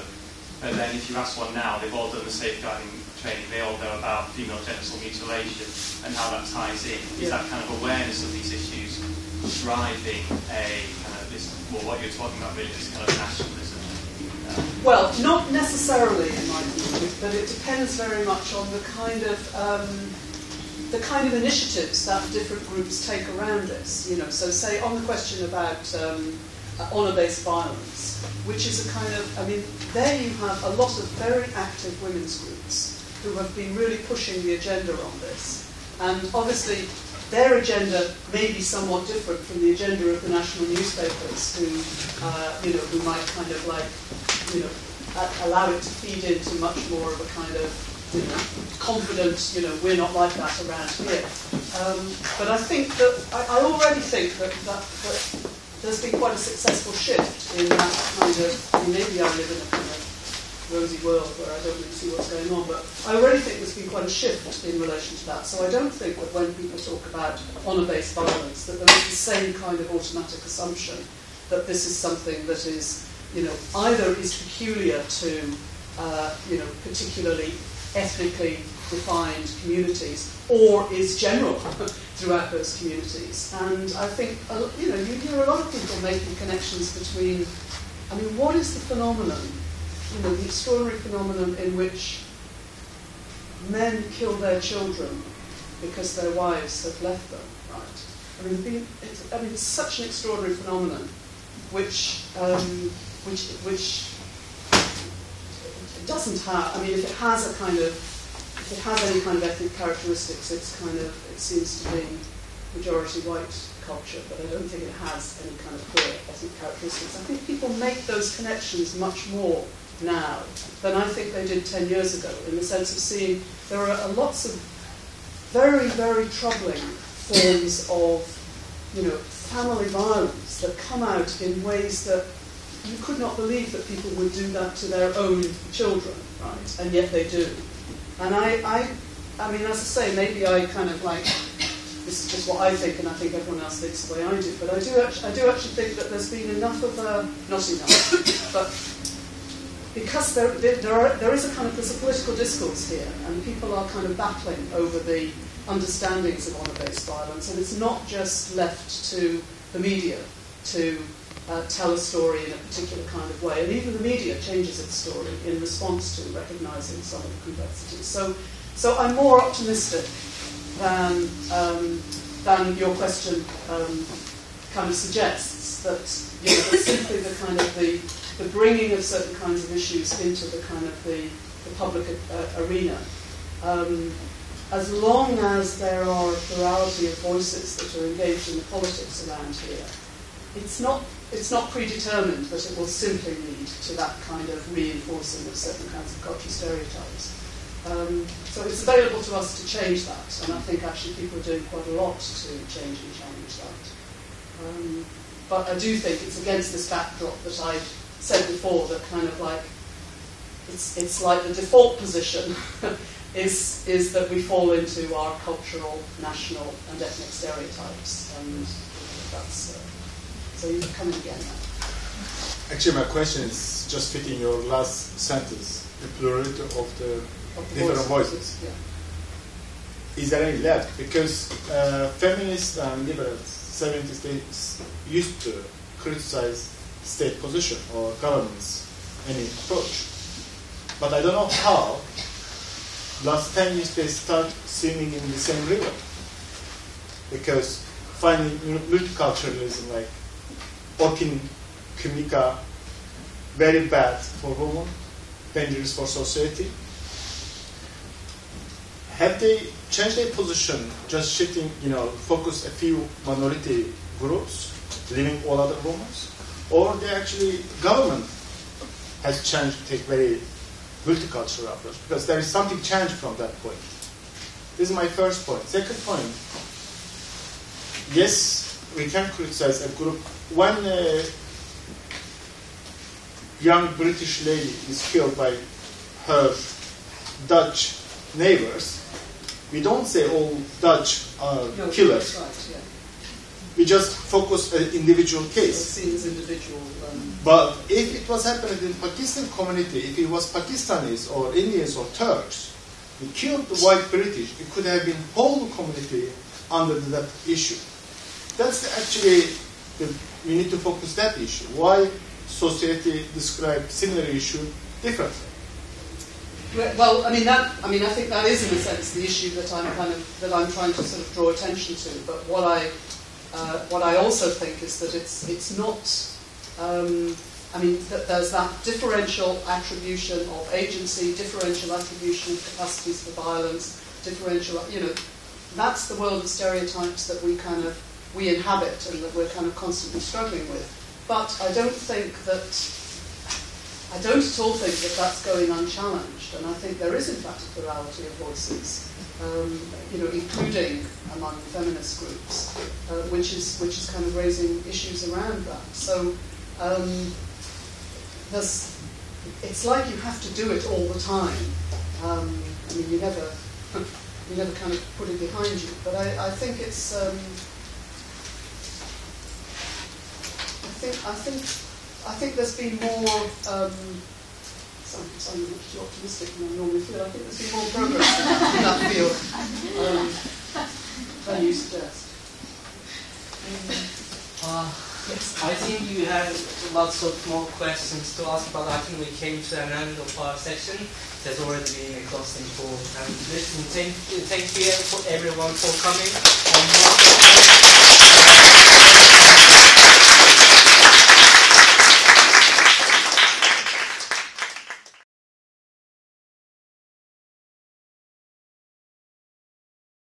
But then if you ask one now, they've all done the safeguarding training, they all know about female genital mutilation and how that ties in. Is that kind of awareness of these issues driving a kind of this, well, what you're talking about really, this kind of nationalism? Well, not necessarily in my view, but it depends very much on the kind of the kind of initiatives that different groups take around this. So say on the question about honour-based violence, which is a kind of, there you have a lot of very active women's groups who have been really pushing the agenda on this. And obviously, their agenda may be somewhat different from the agenda of the national newspapers, who might kind of allow it to feed into much more of a kind of confident, we're not like that around here. But I think that, I already think that there's been quite a successful shift in that kind of, maybe I live in a kind of rosy world where I don't really see what's going on, but I already think there's been quite a shift in relation to that. So I don't think that when people talk about honour-based violence, that there is the same kind of automatic assumption that this is something that is, either is peculiar to, particularly ethnically defined communities, or is general throughout those communities. And I think, you hear a lot of people making connections between, what is the phenomenon, the extraordinary phenomenon in which men kill their children because their wives have left them, right? It's such an extraordinary phenomenon, which doesn't have, if it has any kind of ethnic characteristics, it seems to be majority white culture, but I don't think it has any kind of clear ethnic characteristics. I think people make those connections much more now than I think they did 10 years ago, in the sense of seeing there are lots of very, very troubling forms of, family violence that come out in ways that you could not believe that people would do that to their own children, right? And yet they do. And I as I say, maybe I kind of this is just what I think, and I think everyone else thinks the way I do. But I do actually think that there's been enough of not enough, but because there is there's a political discourse here, and people are kind of battling over the understandings of honour-based violence, and it's not just left to the media to tell a story in a particular kind of way, and even the media changes its story in response to recognising some of the complexities. So I'm more optimistic than your question kind of suggests, that it's simply the kind of the bringing of certain kinds of issues into the kind of the public arena. As long as there are a plurality of voices that are engaged in the politics around here, it's not predetermined that it will simply lead to that kind of reinforcing of certain kinds of cultural stereotypes. So it's available to us to change that, and I think actually people are doing quite a lot to change and challenge that. But I do think it's against this backdrop that I said before, that kind of it's like the default position is that we fall into our cultural, national, and ethnic stereotypes, and that's. So you can come in again now. Actually, my question is just fitting your last sentence, the plurality of the different voices. Yeah. Is there any left? Because feminists and liberals, 70s, they used to criticize state position or government's any approach. But I don't know how, last 10 years they start swimming in the same river. Because finding multiculturalism like Orkin Kumika very bad for women, dangerous for society. Have they changed their position, just shifting, focus a few minority groups, leaving all other women? Or they actually, government has changed to take very multicultural approach, because there is something changed from that point. This is my first point. Second point, yes, we can criticize a group. When a young British lady is killed by her Dutch neighbors, we don't say all Dutch are killers. Right, yeah. We just focus on an individual case. Seen as individual. But if it was happening in Pakistan community, if it was Pakistanis or Indians or Turks, we killed the white British, it could have been whole community under that issue. That's actually, we need to focus that issue. Why society describe similar issue differently? Well, I think that is in a sense the issue that I'm trying to sort of draw attention to. But what I also think is that it's not. That there's that differential attribution of agency, differential attribution of capacities for violence, differential. That's the world of stereotypes that we inhabit and that we're kind of constantly struggling with. But I don't at all think that that's going unchallenged, and I think there is in fact a plurality of voices, including among feminist groups, which is kind of raising issues around that. So it's like you have to do it all the time. You never kind of put it behind you. But I think it's I think there's been more. I'm much too optimistic than I normally feel. I think there's been more progress in that field than you suggest. I think you have lots of more questions to ask, but I think we came to an end of our session. It has already been exhausting for listening. Thank you everyone for coming.